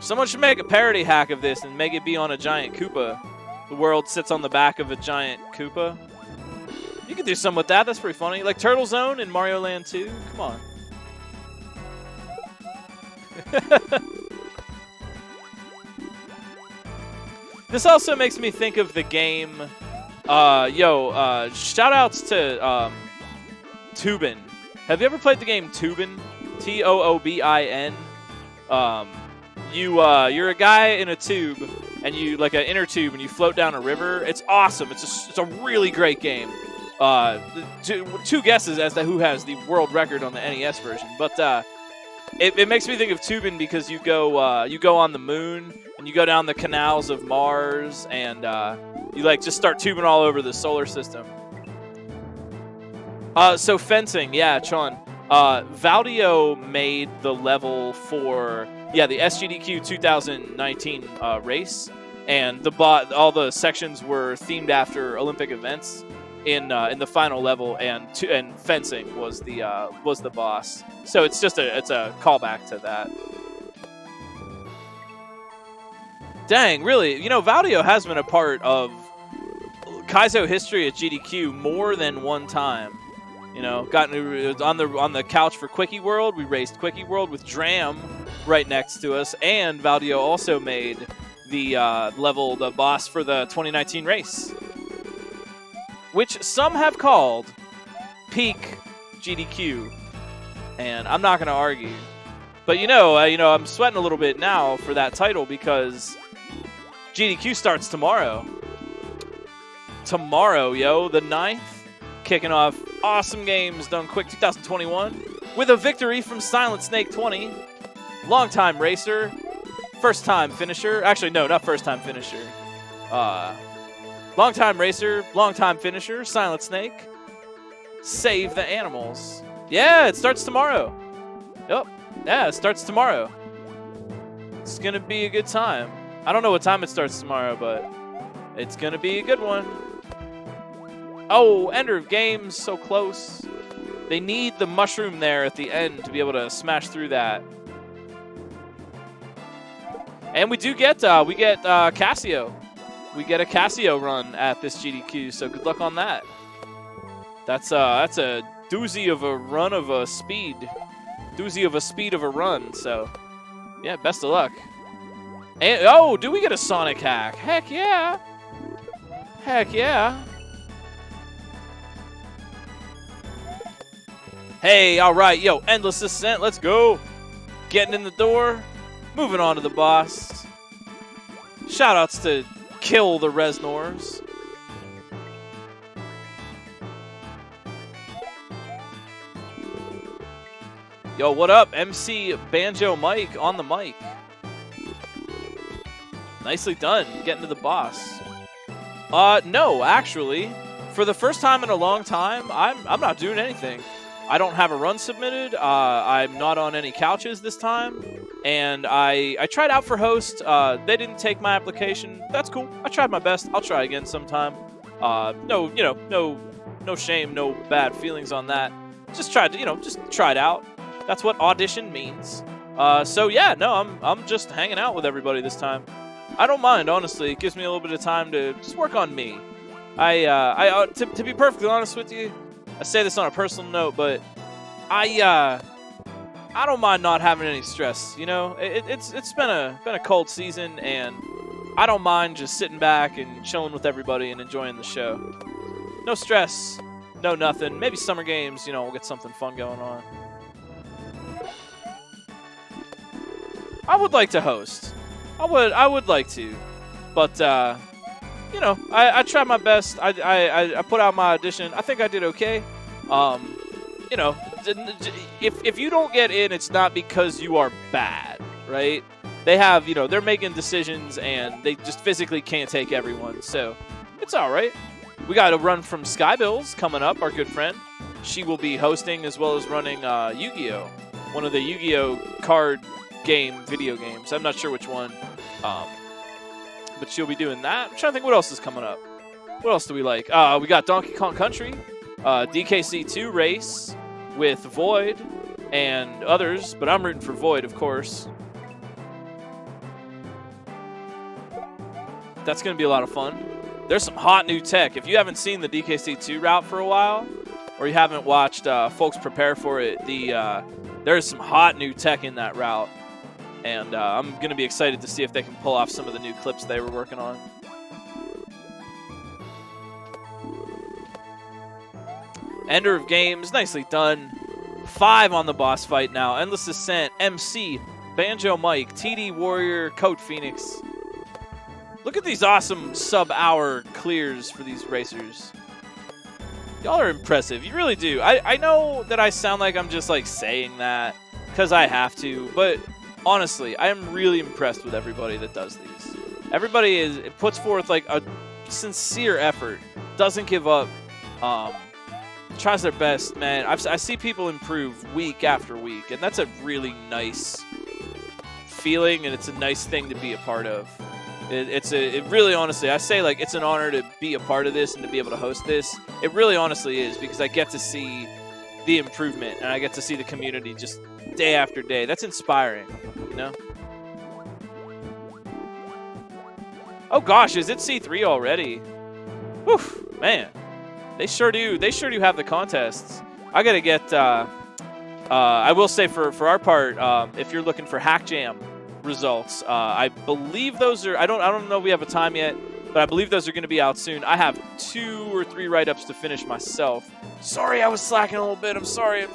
Speaker 1: Someone should make a parody hack of this and make it be on a giant Koopa. The world sits on the back of a giant Koopa. You could do something with that. That's pretty funny. Like Turtle Zone in Mario Land 2. Come on. This also makes me think of the game. Shout-outs to Toobin. Have you ever played the game Toobin? Toobin. You're a guy in a tube, and you like an inner tube, and you float down a river. It's awesome. It's a really great game. Two guesses as to who has the world record on the NES version, but it makes me think of Toobin because you go on the moon and you go down the canals of Mars, and you like just start tubing all over the solar system. So fencing, yeah, Chon. Valdio made the level for the SGDQ 2019 race, and all the sections were themed after Olympic events in the final level, and fencing was the boss. So it's a callback to that. Dang, really? You know, Valdio has been a part of Kaizo history at GDQ more than one time. You know, on the couch for Quickie World. We raced Quickie World with Dram right next to us, and Valdio also made the boss for the 2019 race, which some have called peak GDQ, and I'm not going to argue. But I'm sweating a little bit now for that title because GDQ starts tomorrow. Tomorrow, the 9th, kicking off Awesome Games Done Quick 2021 with a victory from Silent Snake 20, longtime racer, first-time finisher. Actually, no, not first-time finisher. Long-time racer, long-time finisher, Silent Snake. Save the animals. Yeah, it starts tomorrow. Yep. Yeah, it starts tomorrow. It's going to be a good time. I don't know what time it starts tomorrow, but it's going to be a good one. Oh, Ender of Games, so close. They need the mushroom there at the end to be able to smash through that. And we do get Casio. We get a Casio run at this GDQ, so good luck on that. That's a doozy of a run of a speed. Doozy of a speed of a run, so yeah, best of luck. And oh, do we get a Sonic hack? Heck yeah. Heck yeah. Hey, all right, yo, Endless Ascent, let's go. Getting in the door, moving on to the boss. Shoutouts to Kill the Resnors. Yo, what up? MC Banjo Mike on the mic. Nicely done, getting to the boss. No, actually, for the first time in a long time, I'm not doing anything. I don't have a run submitted. I'm not on any couches this time, and I tried out for host. They didn't take my application. That's cool. I tried my best. I'll try again sometime. No shame, no bad feelings on that. Just tried to, just try it out. That's what audition means. So yeah, no, I'm just hanging out with everybody this time. I don't mind, honestly. It gives me a little bit of time to just work on me. To be perfectly honest with you, I say this on a personal note, but I don't mind not having any stress. You know, it's been a cold season, and I don't mind just sitting back and chilling with everybody and enjoying the show. No stress, no nothing. Maybe summer games, we'll get something fun going on. I would like to host. I would like to, but I tried my best. I put out my audition. I think I did okay. If you don't get in, it's not because you are bad, right? They have, they're making decisions, and they just physically can't take everyone, so it's all right. We got a run from Skybills coming up, our good friend. She will be hosting as well as running Yu-Gi-Oh! One of the Yu-Gi-Oh! Card video games. I'm not sure which one, but she'll be doing that. I'm trying to think what else is coming up. What else do we like? We got Donkey Kong Country, DKC2 race with Void and others, but I'm rooting for Void, of course. That's going to be a lot of fun. There's some hot new tech. If you haven't seen the DKC2 route for a while, or you haven't watched folks prepare for it, there's some hot new tech in that route. And I'm going to be excited to see if they can pull off some of the new clips they were working on. Ender of Games, nicely done. 5 on the boss fight now. Endless Ascent, MC, Banjo Mike, TD Warrior, Code Phoenix. Look at these awesome sub-hour clears for these racers. Y'all are impressive. You really do. I know that I sound like I'm just saying that because I have to, but honestly, I am really impressed with everybody that does these. Everybody puts forth a sincere effort, doesn't give up, tries their best, man. I see people improve week after week, and that's a really nice feeling, and it's a nice thing to be a part of. It really, honestly, I say it's an honor to be a part of this and to be able to host this. It really honestly is, because I get to see the improvement, and I get to see the community just day after day. That's inspiring, Oh gosh, is it C3 already? Whew, man. They sure do have the contests. I gotta get I will say for our part, if you're looking for Hack Jam results, I believe those are, I don't know if we have a time yet, but I believe those are going to be out soon. I have 2 or 3 write-ups to finish myself. Sorry, I was slacking a little bit. I'm sorry.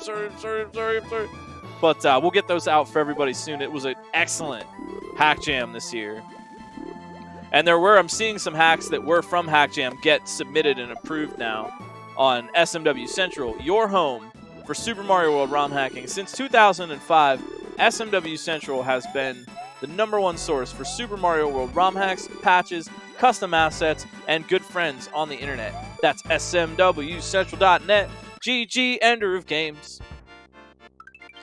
Speaker 1: But we'll get those out for everybody soon. It was an excellent Hack Jam this year. And I'm seeing some hacks that were from Hack Jam get submitted and approved now on SMW Central, your home for Super Mario World ROM hacking. Since 2005, SMW Central has been the #1 source for Super Mario World ROM hacks, patches, custom assets, and good friends on the internet. That's smwcentral.net. GG, ender of games.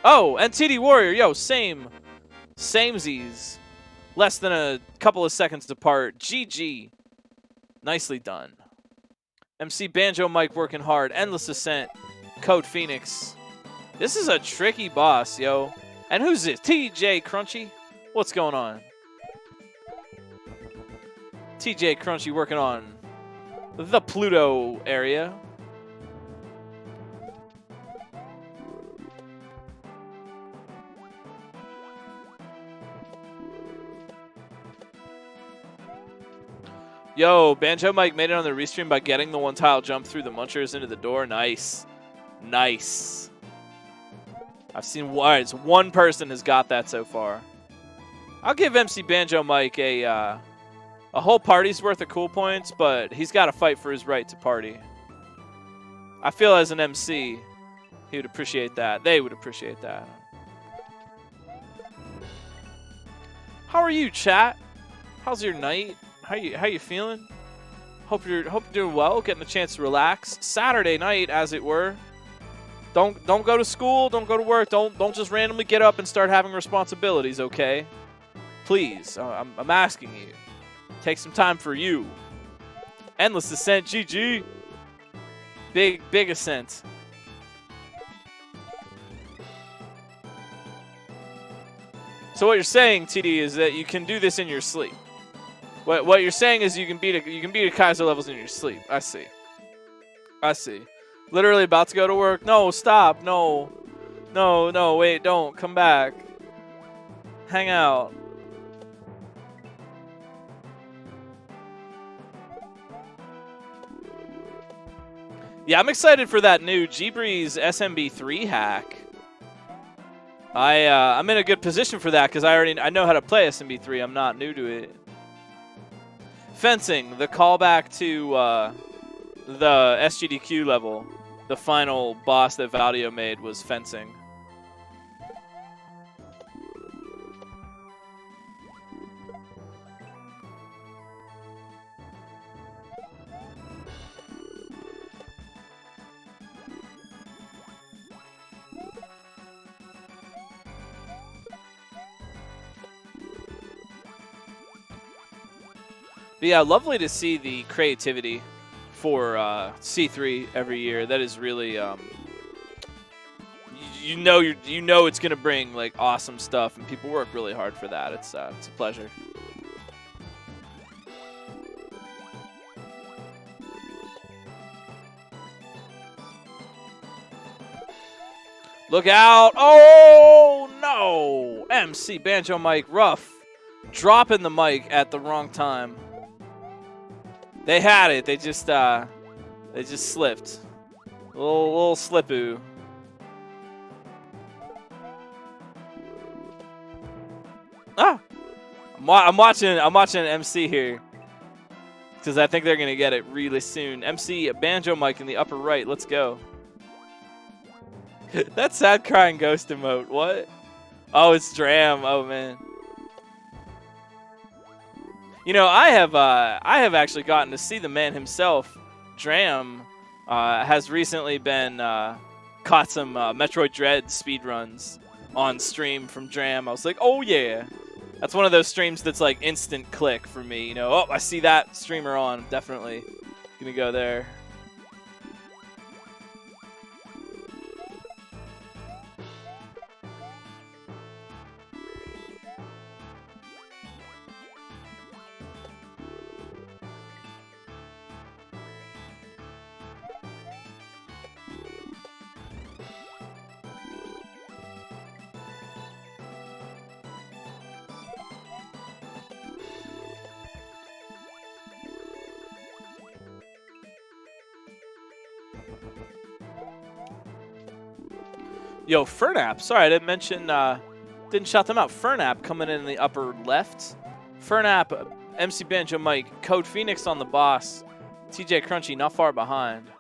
Speaker 1: Oh, and TD Warrior, yo, samesies. Less than a couple of seconds apart. GG. Nicely done. MC Banjo Mike working hard. Endless Ascent. Code Phoenix. This is a tricky boss, yo. And who's this? TJ Crunchy? What's going on? TJ Crunchy working on the Pluto area. Yo, Banjo Mike made it on the restream by getting the one-tile jump through the munchers into the door. Nice. Nice. I've seen one person has got that so far. I'll give MC Banjo Mike a whole party's worth of cool points, but he's got to fight for his right to party. I feel as an MC, he would appreciate that. They would appreciate that. How are you, chat? How's your night? How you feeling? Hope you're doing well, getting a chance to relax. Saturday night, as it were. Don't go to school, don't go to work, don't just randomly get up and start having responsibilities, okay? Please, I'm asking you. Take some time for you. Endless Ascent, GG. Big ascent. So what you're saying, TD, is that you can do this in your sleep. What you're saying is you can beat a Kaiser levels in your sleep. I see. I see. Literally about to go to work. No, stop. No. No, wait, don't. Come back. Hang out. Yeah, I'm excited for that new G-Breeze SMB3 hack. I'm in a good position for that because I know how to play SMB3. I'm not new to it. Fencing, the callback to the SGDQ level. The final boss that Valdio made was fencing. But yeah, lovely to see the creativity for C3 every year. That is really, you know it's gonna bring like awesome stuff, and people work really hard for that. It's a pleasure. Look out! Oh no! MC Banjo Mike rough, dropping the mic at the wrong time. They had it. They just slipped. A little slipoo. Ah, I'm watching MC here because I think they're gonna get it really soon. MC Banjo Mike in the upper right. Let's go. That sad crying ghost emote. What? Oh, it's Dram. Oh man. You know, I have actually gotten to see the man himself. Dram has recently been caught some Metroid Dread speedruns on stream from Dram. I was like, oh yeah. That's one of those streams that's like instant click for me. You know, oh, I see that streamer on. Definitely gonna go there. Yo, Fernap. Sorry, I didn't mention, didn't shout them out. Fernap coming in the upper left. Fernap, MC Banjo Mike, Code Phoenix on the boss. TJ Crunchy not far behind.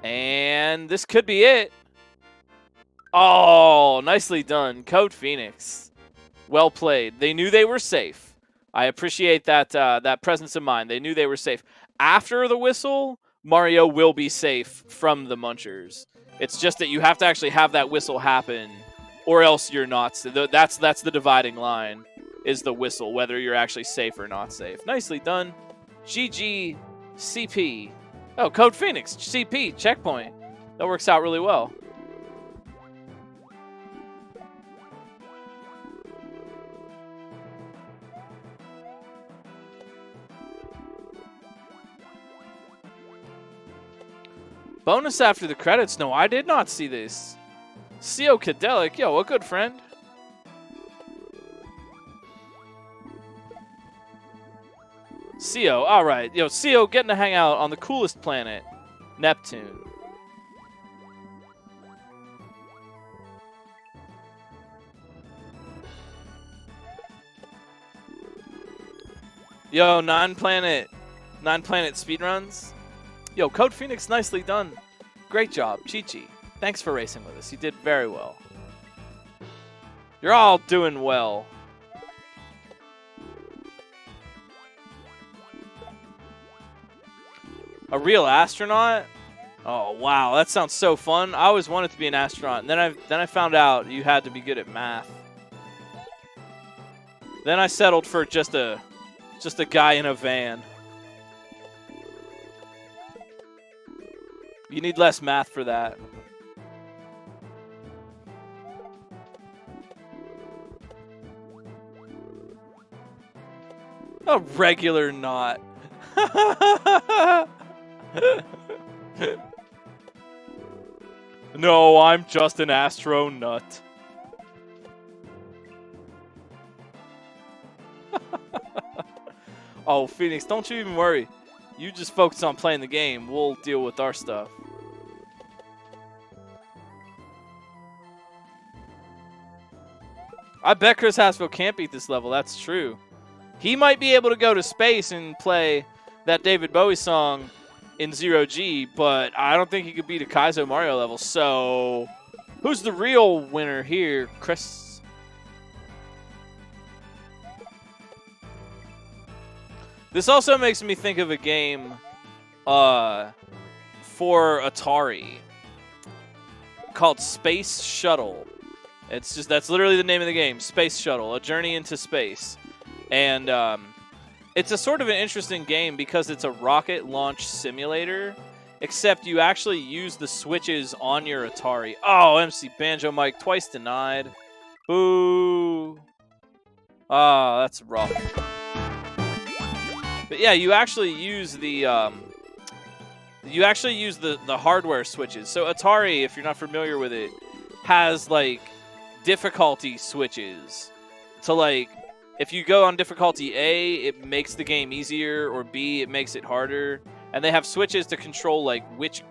Speaker 1: And this could be it. Oh, nicely done. Code Phoenix. Well played. They knew they were safe. I appreciate that that presence of mind. They knew they were safe. After the whistle, Mario will be safe from the Munchers. It's just that you have to actually have that whistle happen, or else you're not. That's the dividing line, is the whistle, whether you're actually safe or not safe. Nicely done. GG CP. Oh, Code Phoenix, CP, checkpoint. That works out really well. Bonus after the credits? No, I did not see this. CO Cadelic, yo, a good friend. CO, alright. Yo, CO getting to hang out on the coolest planet, Neptune. Yo, 9-planet speedruns. Yo, Code Phoenix, nicely done. Great job, Chi-Chi. Thanks for racing with us. You did very well. You're all doing well. A real astronaut? Oh wow, that sounds so fun. I always wanted to be an astronaut, and then I found out you had to be good at math. Then I settled for just a guy in a van. You need less math for that. A regular knot. No, I'm just an astronut. Oh, Phoenix, don't you even worry. You just focus on playing the game. We'll deal with our stuff. I bet Chris Haskell can't beat this level. That's true. He might be able to go to space and play that David Bowie song in 0G, but I don't think he could beat a Kaizo Mario level. So, who's the real winner here, Chris? This also makes me think of a game for Atari called Space Shuttle. That's literally the name of the game, Space Shuttle, A Journey into Space. And it's a sort of an interesting game because it's a rocket launch simulator, except you actually use the switches on your Atari. Oh, MC Banjo Mike, twice denied. Boo. Oh, that's rough. But yeah, you actually use the hardware switches. So Atari, if you're not familiar with it, has like difficulty switches. So like, if you go on difficulty A, it makes the game easier, or B, it makes it harder. And they have switches to control like which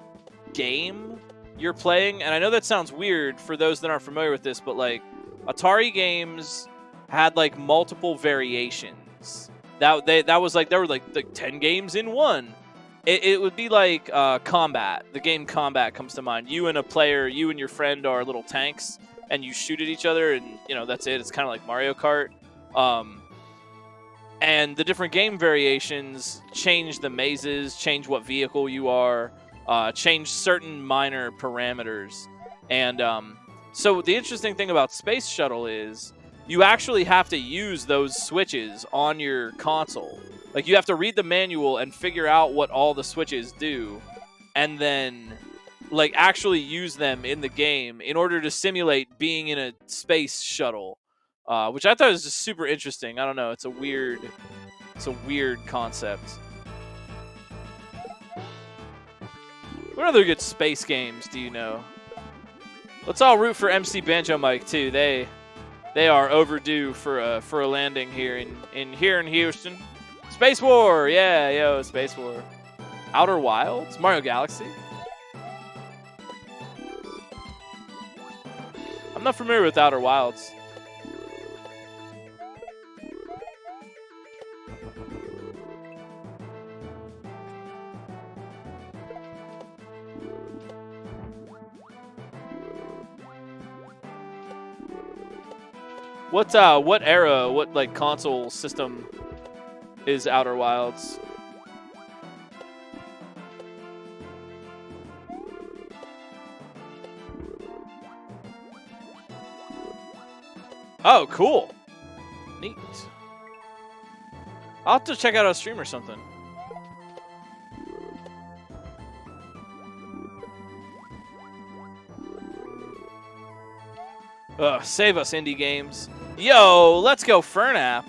Speaker 1: game you're playing. And I know that sounds weird for those that aren't familiar with this, but like Atari games had like multiple variations. That was like, there were like 10 games in one. It would be like Combat. The game Combat comes to mind. You and a player, you and your friend are little tanks, and you shoot at each other, and you know that's it. It's kind of like Mario Kart. And the different game variations change the mazes, change what vehicle you are, change certain minor parameters. And so the interesting thing about Space Shuttle is you actually have to use those switches on your console. Like, you have to read the manual and figure out what all the switches do, and then like actually use them in the game in order to simulate being in a space shuttle. Which I thought was just super interesting. I don't know. It's a weird concept. What other good space games do you know? Let's all root for MC Banjo Mike too. They are overdue for a landing here in Houston. Space War, yeah, yo, Space War. Outer Wilds, Mario Galaxy. I'm not familiar with Outer Wilds. What era, what like console system is Outer Wilds? Oh, cool. Neat. I'll have to check out a stream or something. Save us, indie games. Yo, let's go, Fernap.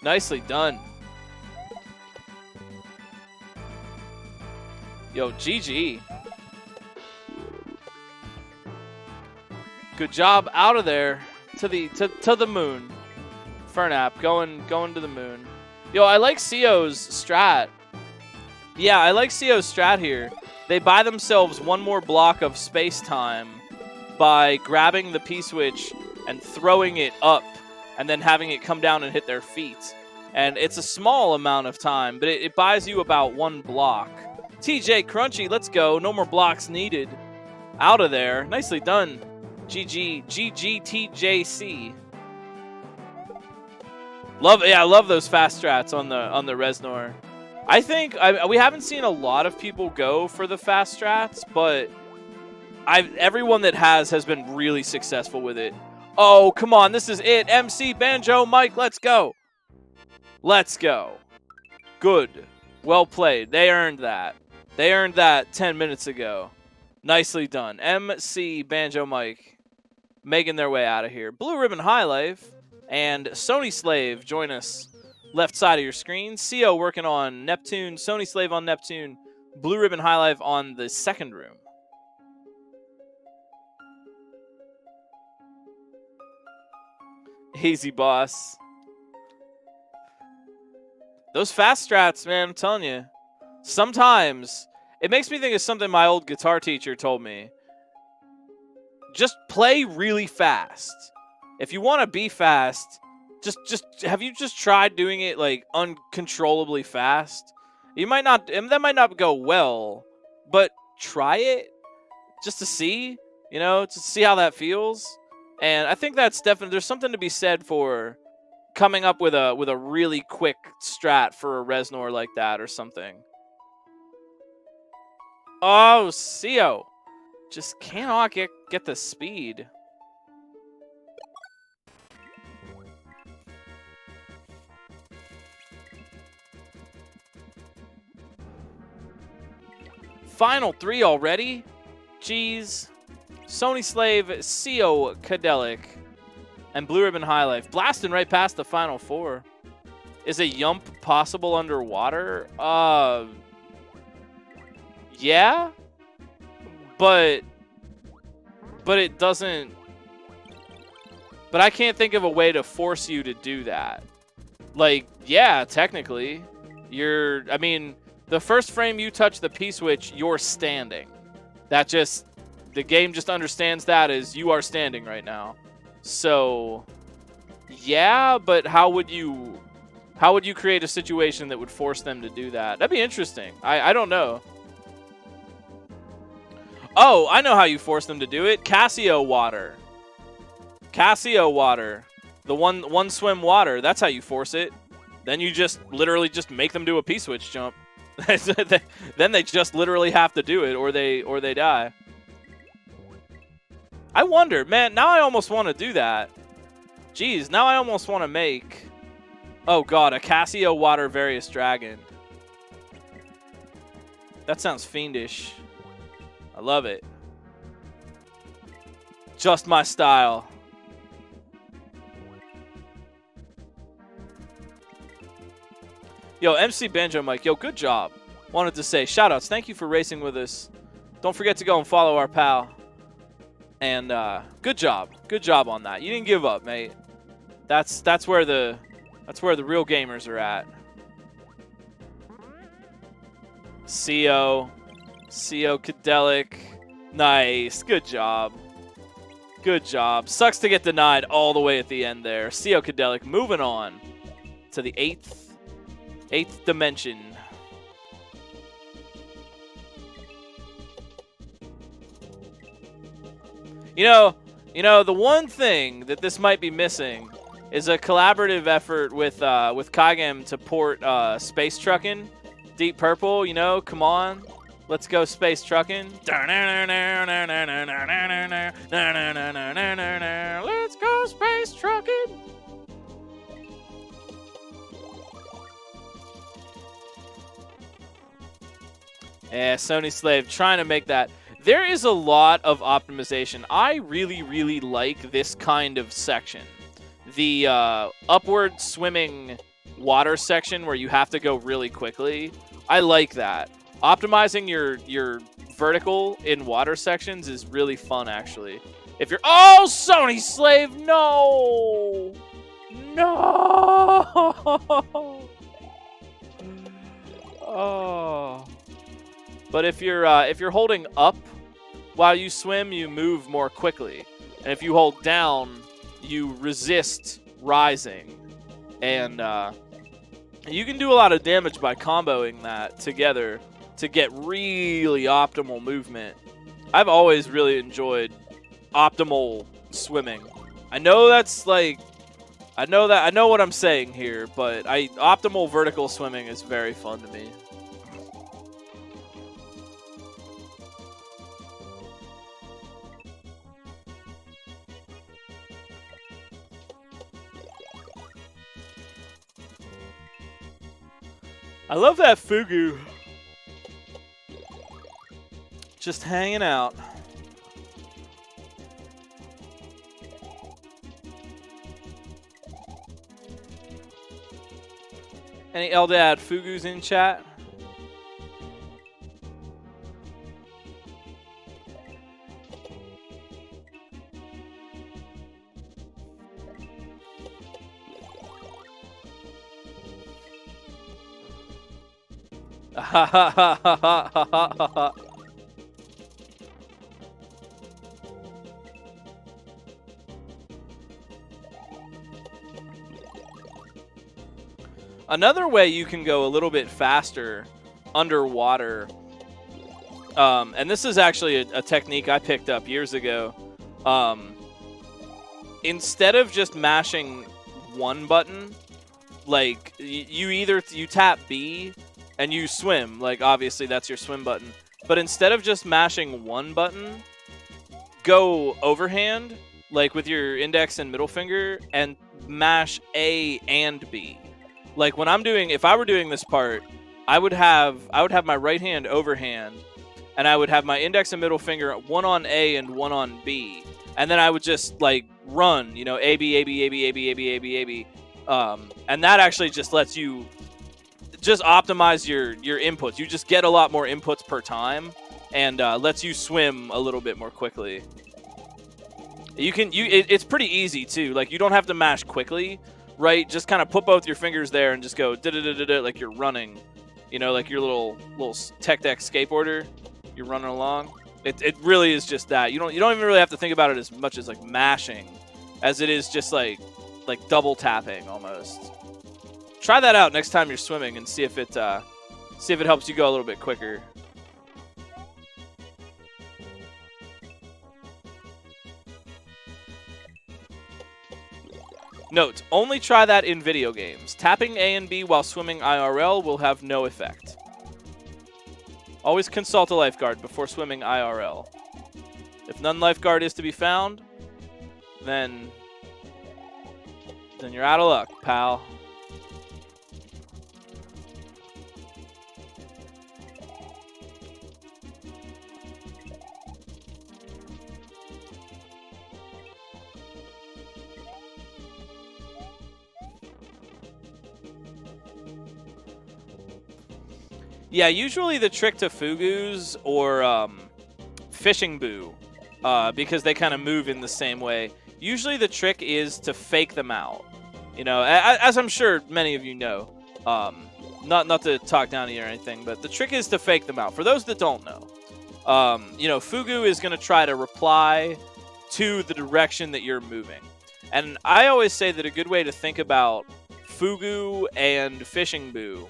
Speaker 1: Nicely done. Yo, GG. Good job out of there to the moon. Fernap going to the moon. Yo, I like CO's strat. Yeah, I like CO's strat here. They buy themselves one more block of space-time by grabbing the P-switch and throwing it up and then having it come down and hit their feet. And it's a small amount of time, but it buys you about one block. TJ Crunchy, let's go. No more blocks needed. Out of there. Nicely done. GG. GGTJC. I love those fast strats on the Reznor. I think we haven't seen a lot of people go for the fast strats, but everyone that has been really successful with it. Oh, come on, this is it. MC Banjo Mike, let's go. Let's go. Good. Well played. They earned that. They earned that 10 minutes ago. Nicely done. MC Banjo Mike making their way out of here. Blue Ribbon High Life and Sony Slave join us. Left side of your screen. CO working on Neptune. Sony Slave on Neptune. Blue Ribbon High Life on the second room. Easy, boss. Those fast strats, man, I'm telling you. Sometimes it makes me think of something my old guitar teacher told me. Just play really fast. If you want to be fast, just have you just tried doing it like uncontrollably fast? You might not, that might not go well, but try it just to see, to see how that feels. And I think that's definitely, there's something to be said for coming up with a really quick strat for a Reznor like that or something. Oh, CO just cannot get the speed. Final 3 already? Jeez. Sony Slave, CO Cadelic, and Blue Ribbon High Life. Blasting right past the final 4. Is a Yump possible underwater? Yeah. But it doesn't... But I can't think of a way to force you to do that. Like, yeah, technically. I mean, the first frame you touch the P-switch, you're standing. The game just understands that as you are standing right now. So, yeah, but how would you create a situation that would force them to do that? That'd be interesting. I don't know. Oh, I know how you force them to do it. Casio water. Casio water. The one swim water. That's how you force it. Then you just literally just make them do a P-switch jump. Then they just literally have to do it or they die. I wonder, man, now I almost want to do that. Jeez, now I almost want to make... Oh god, a Casio Water Various Dragon. That sounds fiendish. I love it. Just my style. Yo, MC Banjo Mike, yo, good job. Wanted to say, shoutouts, thank you for racing with us. Don't forget to go and follow our pal. And good job on that. You didn't give up, mate. That's where the real gamers are at. CO Cadelic, nice, good job. Good job. Sucks to get denied all the way at the end there. CO Cadelic moving on to the eighth dimension. You know, the one thing that this might be missing is a collaborative effort with Kagem to port space trucking. Deep Purple, you know, come on. Let's go space trucking. Let's go space trucking. Yeah, Sony Slave trying to make that. There is a lot of optimization. I really, really like this kind of section. The upward swimming water section where you have to go really quickly. I like that. Optimizing your vertical in water sections is really fun, actually. If you're... Oh, Sony Slave! No! No! Oh... But if you're holding up while you swim, you move more quickly. And if you hold down, you resist rising. And you can do a lot of damage by comboing that together to get really optimal movement. I've always really enjoyed optimal swimming. I know that's like... I know what I'm saying here, but optimal vertical swimming is very fun to me. I love that Fugu. Just hanging out. Any Eldad Fugus in chat? Another way you can go a little bit faster underwater, and this is actually a technique I picked up years ago. Instead of just mashing one button, like you tap B and you swim, like obviously that's your swim button. But instead of just mashing one button, go overhand, like with your index and middle finger, and mash A and B. Like when if I were doing this part, I would have my right hand overhand, and I would have my index and middle finger, one on A and one on B, and then I would just like run, you know, A B A B A B A B A B A B A B, and that actually just lets you just optimize your inputs. You just get a lot more inputs per time, and lets you swim a little bit more quickly. It's pretty easy too. Like you don't have to mash quickly, right? Just kind of put both your fingers there and just go da-da-da-da-da, like you're running. You know, like your little tech deck skateboarder. You're running along. It really is just that. You don't even really have to think about it as much as like mashing, as it is just like double tapping almost. Try that out next time you're swimming and see if it helps you go a little bit quicker. Note, only try that in video games. Tapping A and B while swimming IRL will have no effect. Always consult a lifeguard before swimming IRL. If none lifeguard is to be found, then you're out of luck, pal. Yeah, usually the trick to Fugus or Fishing Boo, because they kind of move in the same way, usually the trick is to fake them out. You know, as I'm sure many of you know, not to talk down to you or anything, but the trick is to fake them out. For those that don't know, you know, Fugu is going to try to reply to the direction that you're moving. And I always say that a good way to think about Fugu and Fishing Boo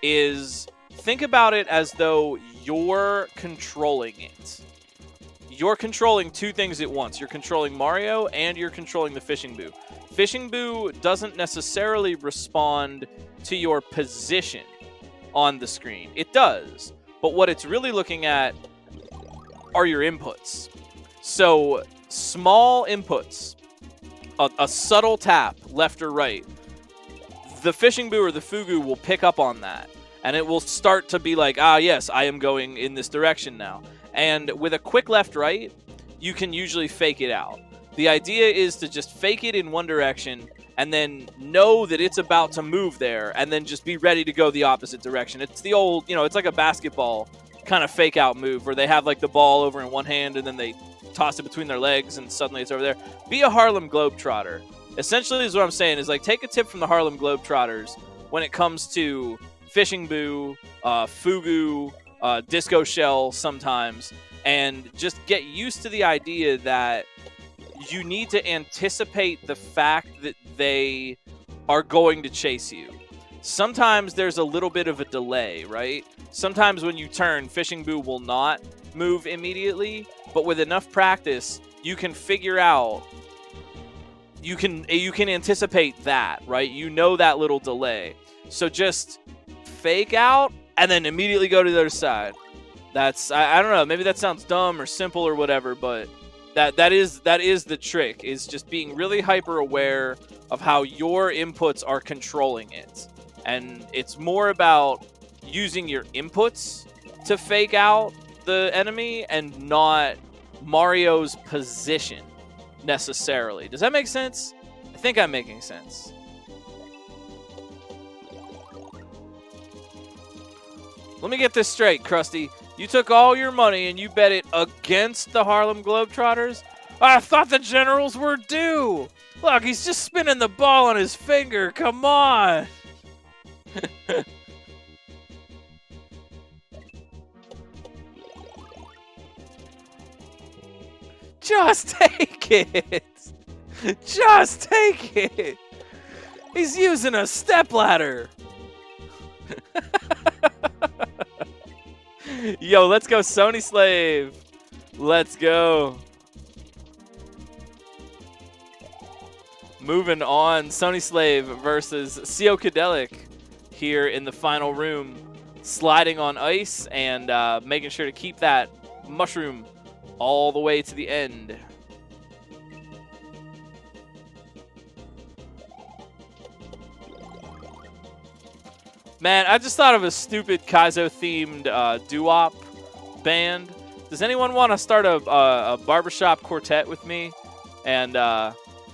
Speaker 1: is... think about it as though you're controlling it. you're controlling two things at once. You're controlling Mario and you're controlling the Fishing Boo. Fishing Boo doesn't necessarily respond to your position on the screen. It does, but what it's really looking at are your inputs. So small inputs, a subtle tap left or right, the Fishing Boo or the Fugu will pick up on that, and it will start to be like, ah, yes, I am going in this direction now. And with a quick left-right, you can usually fake it out. The idea is to just fake it in one direction and then know that it's about to move there and then just be ready to go the opposite direction. It's the old, it's like a basketball kind of fake out move where they have like the ball over in one hand and then they toss it between their legs and suddenly it's over there. Be a Harlem Globetrotter. Essentially is what I'm saying is like take a tip from the Harlem Globetrotters when it comes to Fishing Boo, Fugu, Disco Shell sometimes, and just get used to the idea that you need to anticipate the fact that they are going to chase you. Sometimes there's a little bit of a delay, right? Sometimes when you turn, Fishing Boo will not move immediately, but with enough practice, you can figure out, you can anticipate that, right? You know that little delay. So just fake out and then immediately go to the other side. That's, I don't know, maybe that sounds dumb or simple or whatever, but that is the trick, is just being really hyper aware of how your inputs are controlling it. And it's more about using your inputs to fake out the enemy and not Mario's position necessarily. Does that make sense? I think I'm making sense. Let me get this straight, Krusty. You took all your money and you bet it against the Harlem Globetrotters? I thought the Generals were due. Look, he's just spinning the ball on his finger. Come on. Just take it. Just take it. He's using a stepladder. Yo, let's go Sony Slave. Let's go. Moving on, Sony Slave versus Seokadelic here in the final room. Sliding on ice and making sure to keep that mushroom all the way to the end. Man, I just thought of a stupid Kaizo-themed doo-wop band. Does anyone want to start a barbershop quartet with me? And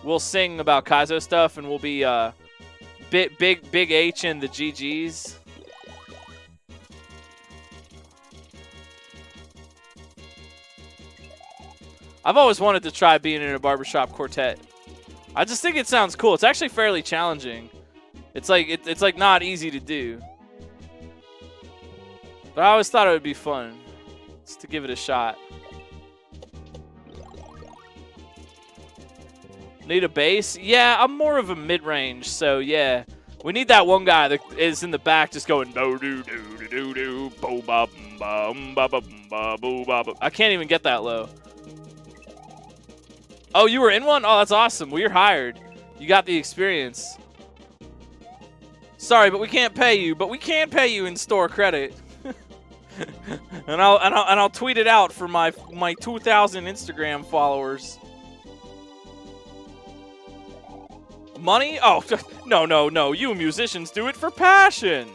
Speaker 1: we'll sing about Kaizo stuff, and we'll be Big H and the GGs. I've always wanted to try being in a barbershop quartet. I just think it sounds cool. It's actually fairly challenging. It's like not easy to do. But I always thought it would be fun just to give it a shot. Need a bass? Yeah, I'm more of a mid-range, so yeah. We need that one guy that is in the back just going do do do do do do bo ba ba ba ba ba bo ba ba. I can't even get that low. Oh, you were in one? Oh, that's awesome. Well, you're hired. You got the experience. Sorry, but we can't pay you. But we can pay you in store credit. and I'll tweet it out for my 2,000 Instagram followers. Money? Oh, no. You musicians do it for passion.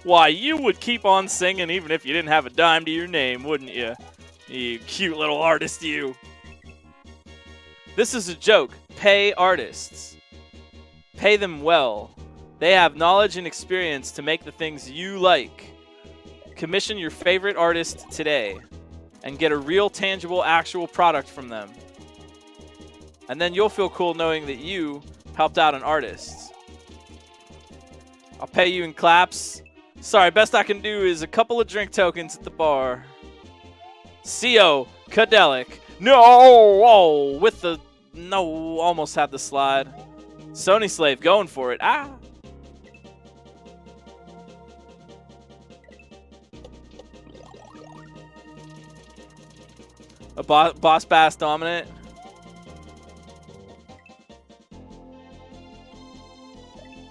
Speaker 1: Why, you would keep on singing even if you didn't have a dime to your name, wouldn't you? You cute little artist, you. This is a joke. Pay artists. Pay them well. They have knowledge and experience to make the things you like. Commission your favorite artist today and get a real, tangible, actual product from them. And then you'll feel cool knowing that you helped out an artist. I'll pay you in claps. Sorry, best I can do is a couple of drink tokens at the bar. Seokadelic. No! Oh, with the... No, almost had the slide. Sony Slave going for it. Ah! A boss bass dominant.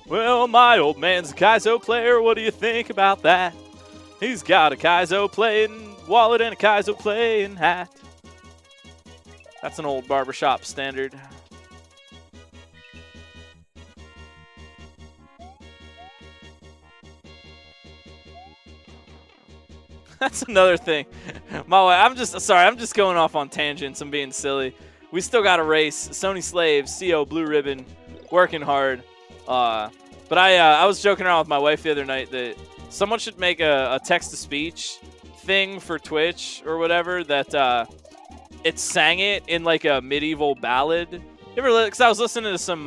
Speaker 1: Well, my old man's a Kaizo player. What do you think about that? He's got a Kaizo playing wallet and a Kaizo playing hat. That's an old barbershop standard. That's another thing. My wife, I'm just going off on tangents. I'm being silly. We still got a race. Sony Slave, CO, Blue Ribbon, working hard. But I was joking around with my wife the other night that someone should make a text-to-speech thing for Twitch or whatever that it sang it in like a medieval ballad. You ever? Because I was listening to some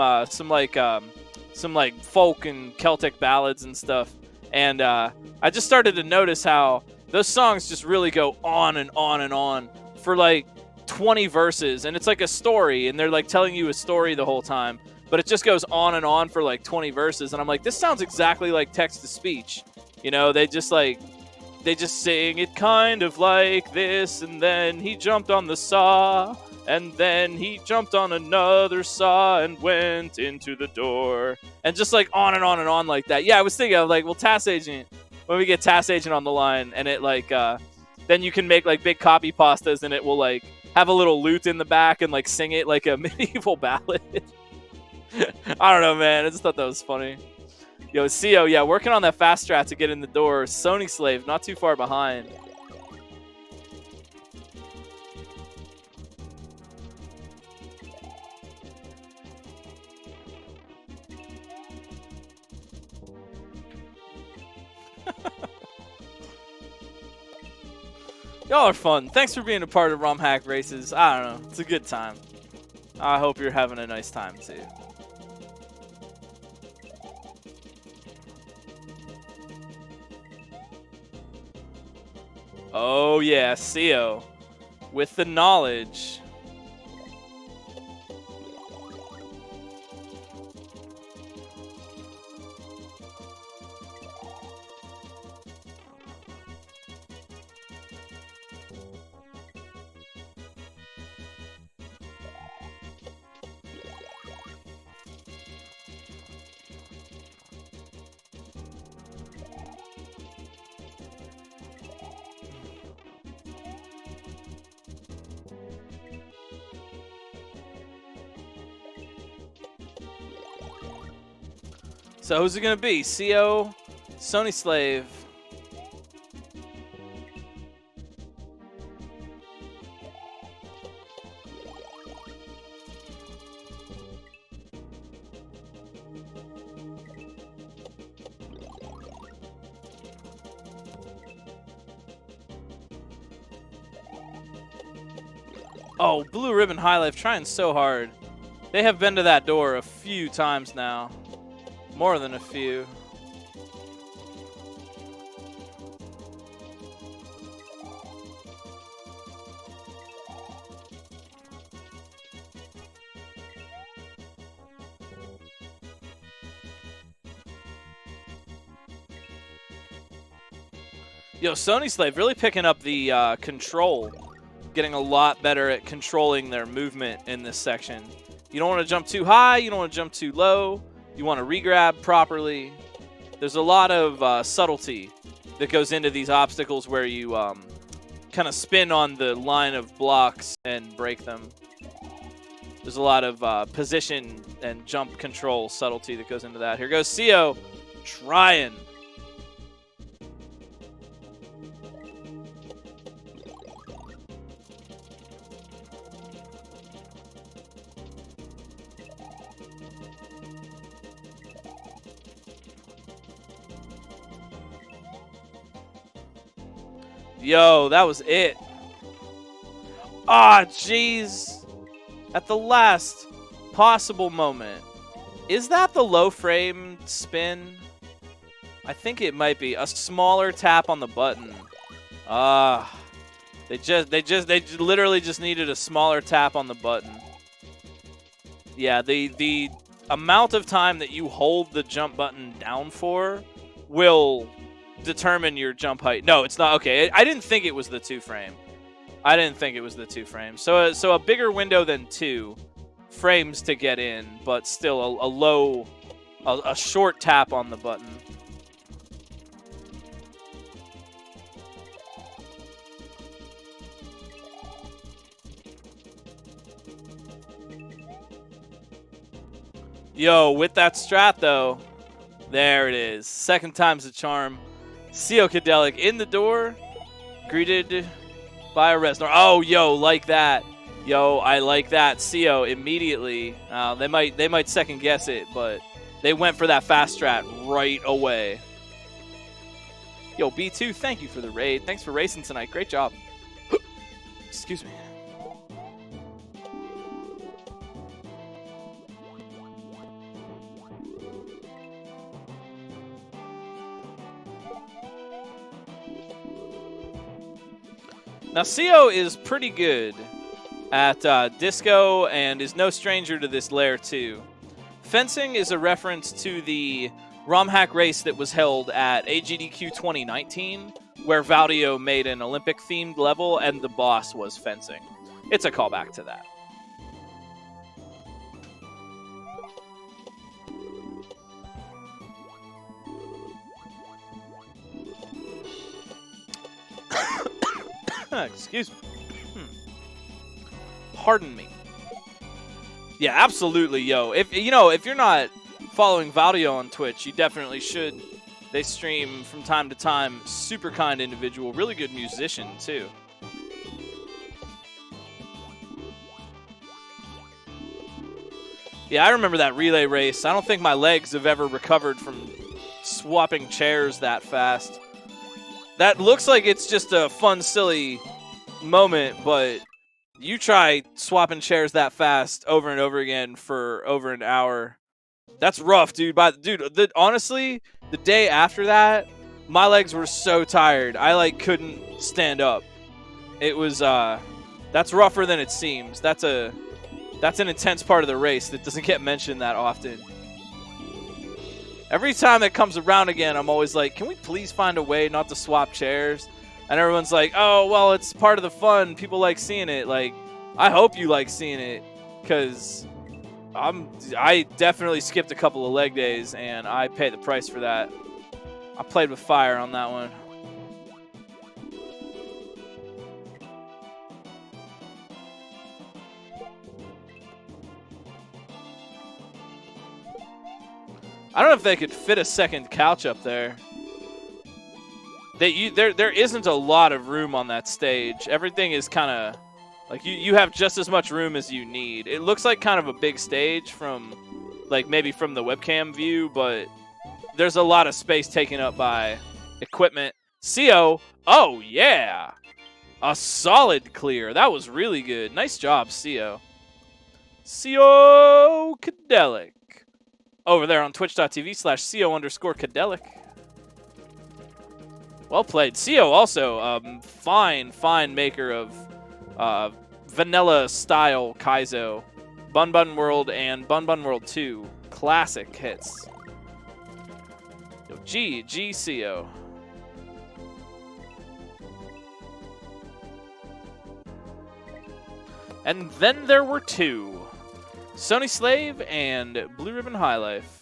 Speaker 1: folk and Celtic ballads and stuff, and I just started to notice how those songs just really go on and on and on for like 20 verses, and it's like a story, and they're like telling you a story the whole time, but it just goes on and on for like 20 verses, and I'm like, this sounds exactly like text-to-speech. You know, they just sing it kind of like this, and then he jumped on the saw, and then he jumped on another saw and went into the door, and just like on and on and on like that. Yeah, I was thinking of like, well, Task Agent, when we get Task Agent on the line, and it like then you can make like big copy pastas, and it will like have a little lute in the back and like sing it like a medieval ballad. I don't know, man. I just thought that was funny. Yo, CO, yeah, working on that fast strat to get in the door. Sony Slave, not too far behind. Y'all are fun. Thanks for being a part of Romhack races. I don't know. It's a good time. I hope you're having a nice time, too. Oh, yeah. CO. With the knowledge. So who's it going to be? CO, Sony Slave. Oh, Blue Ribbon High Life trying so hard. They have been to that door a few times now. More than a few. Yo, Sony Slave really picking up the control. Getting a lot better at controlling their movement in this section. You don't want to jump too high. You don't want to jump too low. You want to re-grab properly. There's a lot of subtlety that goes into these obstacles where you kind of spin on the line of blocks and break them. There's a lot of position and jump control subtlety that goes into that. Here goes CO trying. Yo, that was it. Ah, jeez. At the last possible moment. Is that the low frame spin? I think it might be. A smaller tap on the button. They literally just needed a smaller tap on the button. Yeah, the amount of time that you hold the jump button down for will determine your jump height. No, it's not. Okay, I didn't think it was the 2 frame. I didn't think it was the 2 frames. So a bigger window than 2 frames to get in, but still a short tap on the button. Yo, with that strat though, there it is. Second time's a charm. Cadelic in the door, greeted by a Reznor. Oh, yo, like that. Yo, I like that. CO immediately. They might second guess it, but they went for that fast strat right away. Yo, B2, thank you for the raid. Thanks for racing tonight. Great job. Excuse me. Now, CO is pretty good at disco and is no stranger to this lair too. Fencing is a reference to the Romhack race that was held at AGDQ 2019, where Valdio made an Olympic-themed level and the boss was fencing. It's a callback to that. Excuse me. Pardon me. Yeah, absolutely, yo. If you're not following Valdio on Twitch, you definitely should. They stream from time to time. Super kind individual, really good musician too. Yeah, I remember that relay race. I don't think my legs have ever recovered from swapping chairs that fast. That looks like it's just a fun, silly moment, but you try swapping chairs that fast over and over again for over an hour. That's rough, dude. Honestly, the day after that, my legs were so tired. I couldn't stand up. It was that's rougher than it seems. That's an intense part of the race that doesn't get mentioned that often. Every time it comes around again, I'm always like, can we please find a way not to swap chairs? And everyone's like, oh, well, it's part of the fun. People like seeing it. Like, I hope you like seeing it, because I definitely skipped a couple of leg days, and I paid the price for that. I played with fire on that one. I don't know if they could fit a second couch up there. There isn't a lot of room on that stage. Everything is kind of like you have just as much room as you need. It looks like kind of a big stage from maybe from the webcam view, but there's a lot of space taken up by equipment. CO, oh yeah. A solid clear. That was really good. Nice job, CO. CO Cadelic. Over there on twitch.tv/CO_Cadelic. Well played. CO also fine maker of vanilla-style Kaizo. Bun Bun World and Bun Bun World 2. Classic hits. Yo, GCO. And then there were 2. Sony Slave and Blue Ribbon High Life.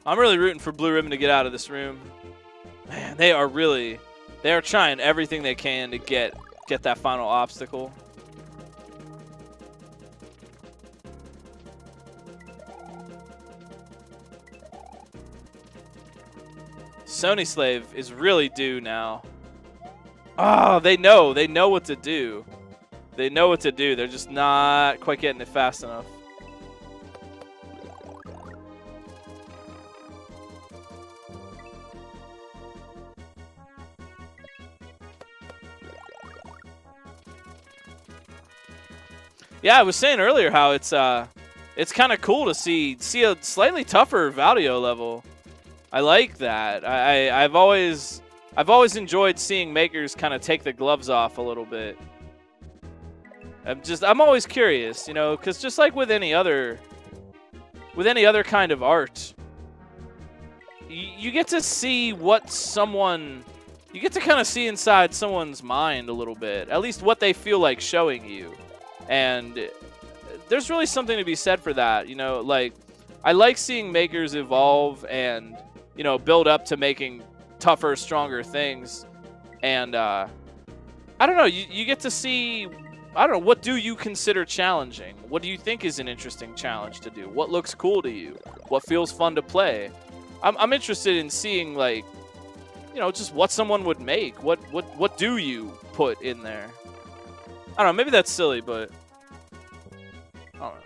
Speaker 1: I'm really rooting for Blue Ribbon to get out of this room. Man, they are trying everything they can to get that final obstacle. Sony Slave is really due now. Oh, they know what to do. They know what to do. They're just not quite getting it fast enough. Yeah, I was saying earlier how it's kind of cool to see a slightly tougher Valdio level. I like that. I've always enjoyed seeing makers kind of take the gloves off a little bit. I'm always curious, you know, because just like with any other kind of art, you get to see what you get to kind of see inside someone's mind a little bit, at least what they feel like showing you. And there's really something to be said for that, you know, like I like seeing makers evolve and, you know, build up to making tougher, stronger things. And I don't know, you get to see, I don't know, what do you consider challenging? What do you think is an interesting challenge to do? What looks cool to you? What feels fun to play? I'm interested in seeing, like, you know, just what someone would make. What do you put in there? I don't know, maybe that's silly, but I don't know.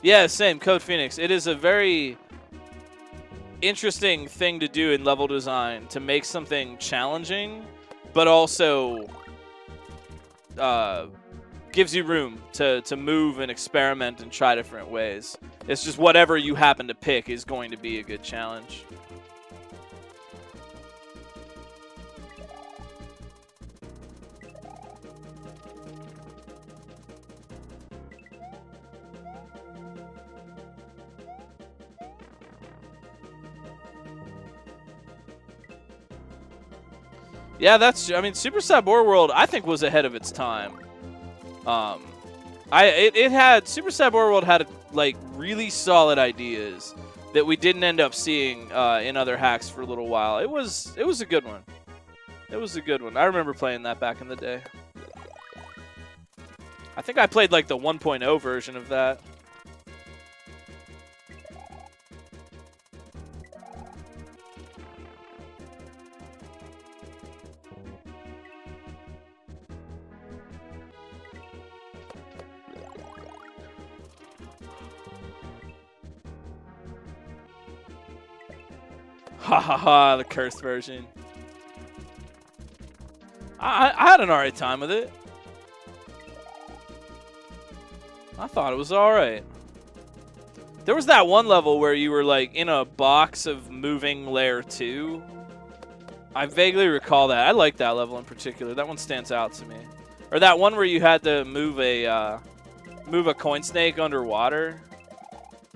Speaker 1: Yeah, same. Code Phoenix. It is a very interesting thing to do in level design, to make something challenging, but also gives you room to move and experiment and try different ways. It's just whatever you happen to pick is going to be a good challenge. Yeah, I mean, Super Sabor World, I think, was ahead of its time. Super Sabor World had like really solid ideas that we didn't end up seeing in other hacks for a little while. It was a good one. It was a good one. I remember playing that back in the day. I think I played like the 1.0 version of that. Ha ha ha, the cursed version. I had an alright time with it. I thought it was alright. There was that one level where you were like in a box of moving layer 2. I vaguely recall that. I like that level in particular. That one stands out to me. Or that one where you had to move a coin snake underwater.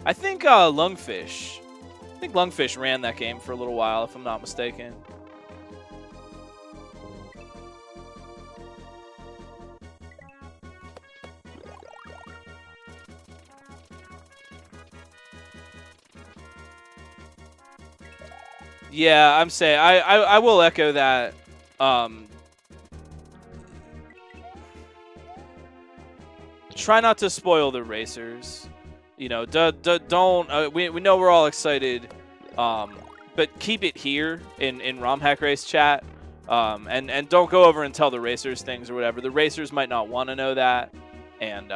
Speaker 1: I think Lungfish. I think Lungfish ran that game for a little while, if I'm not mistaken. Yeah, I'm saying I will echo that. Try not to spoil the racers. You know, don't. We know we're all excited, but keep it here in Romhack Race chat, and don't go over and tell the racers things or whatever. The racers might not want to know that, and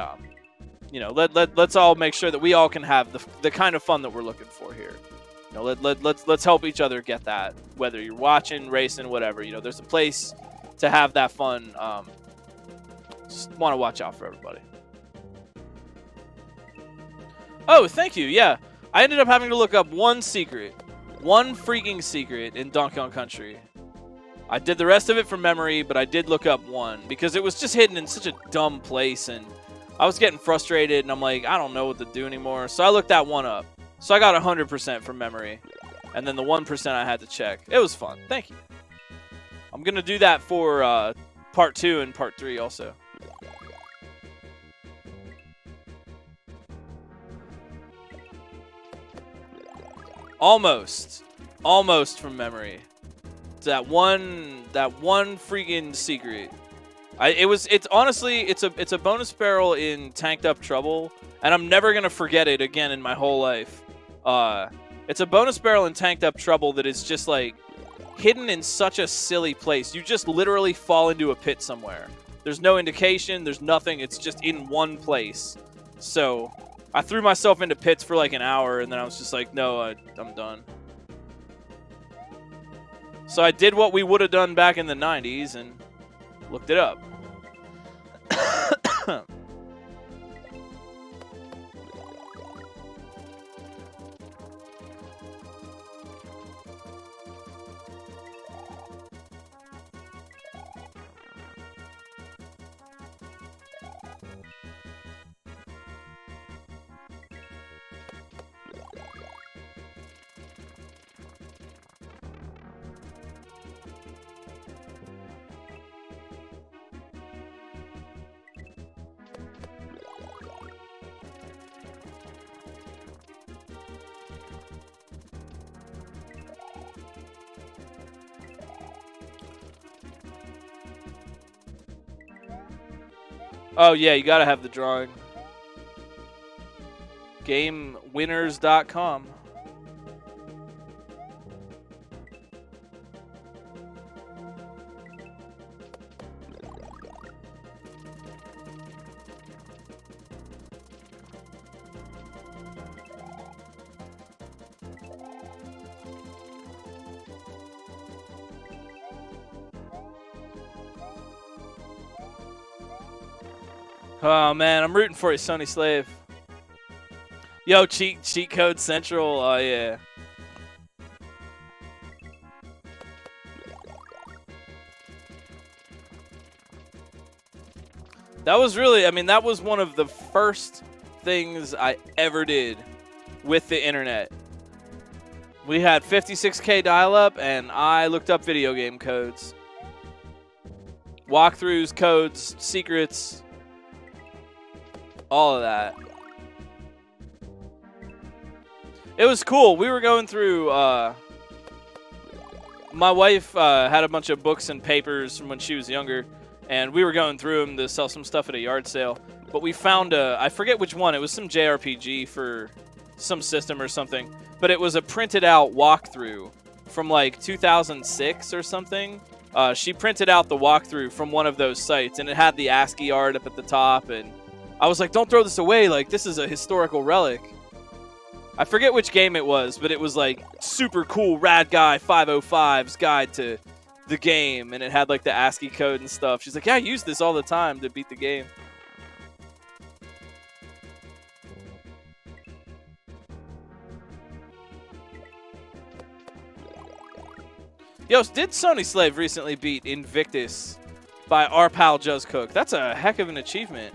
Speaker 1: you know, let's all make sure that we all can have the kind of fun that we're looking for here. You know, let's help each other get that. Whether you're watching, racing, whatever, you know, there's a place to have that fun. Just want to watch out for everybody. Oh, thank you. Yeah, I ended up having to look up one freaking secret in Donkey Kong Country. I did the rest of it from memory, but I did look up one because it was just hidden in such a dumb place, and I was getting frustrated, and I'm like, I don't know what to do anymore. So I looked that one up. So I got 100% from memory, and then the 1% I had to check. It was fun. Thank you. I'm going to do that for part 2 and part 3 also. Almost from memory. That one freaking secret. It's honestly it's a bonus barrel in Tanked Up Trouble, and I'm never gonna forget it again in my whole life. It's a bonus barrel in Tanked Up Trouble that is just like hidden in such a silly place. You just literally fall into a pit somewhere. There's no indication. There's nothing. It's just in one place. So I threw myself into pits for like an hour, and then I was just like, no, I'm done. So I did what we would have done back in the 90s and looked it up. Oh, yeah, you got to have the drawing. GameWinners.com. Oh, man, I'm rooting for you, Sony Slave. Yo, cheat code central. Oh, yeah. That was really, I mean, that was one of the first things I ever did with the internet. We had 56K dial-up, and I looked up video game codes. Walkthroughs, codes, secrets, all of that. It was cool. We were going through, my wife had a bunch of books and papers from when she was younger, and we were going through them to sell some stuff at a yard sale. But we found I forget which one. It was some JRPG for some system or something. But it was a printed out walkthrough from like 2006 or something. She printed out the walkthrough from one of those sites, and it had the ASCII art up at the top. And I was like, don't throw this away. Like, this is a historical relic. I forget which game it was, but it was like super cool Rad Guy 505's guide to the game, and it had like the ASCII code and stuff. She's like, yeah, I use this all the time to beat the game. Yo, did Sony Slave recently beat Invictus by our pal Just Cook? That's a heck of an achievement.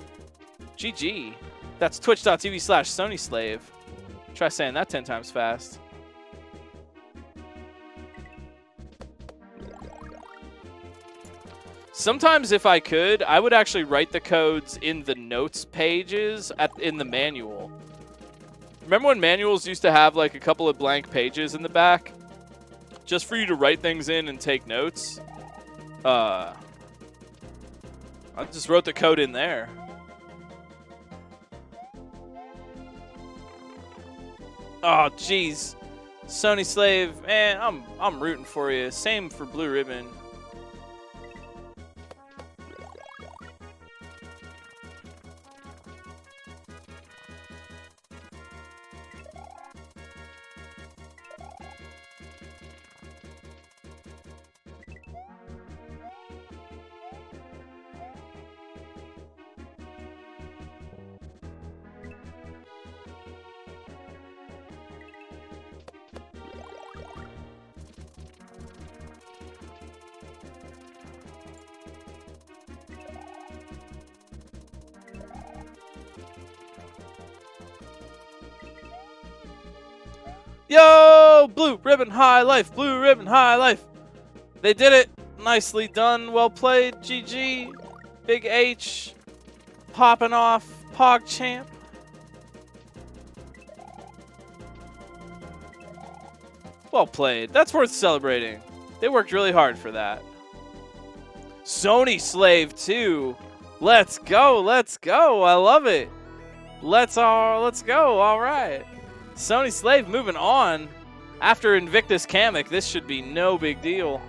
Speaker 1: GG. That's twitch.tv/Sony Slave. Try saying that 10 times fast. Sometimes if I could, I would actually write the codes in the notes pages in the manual. Remember when manuals used to have like a couple of blank pages in the back? Just for you to write things in and take notes? I just wrote the code in there. Oh, jeez. Sony Slave, man, I'm rooting for you. Same for Blue Ribbon. Yo, Blue Ribbon High Life, Blue Ribbon High Life. They did it. Nicely done. Well played. GG. Big H. Popping off. PogChamp. Well played. That's worth celebrating. They worked really hard for that. Sony Slave 2. Let's go. Let's go. I love it. Let's go. All right. Sony Slave moving on. After Invictus Kamek, this should be no big deal.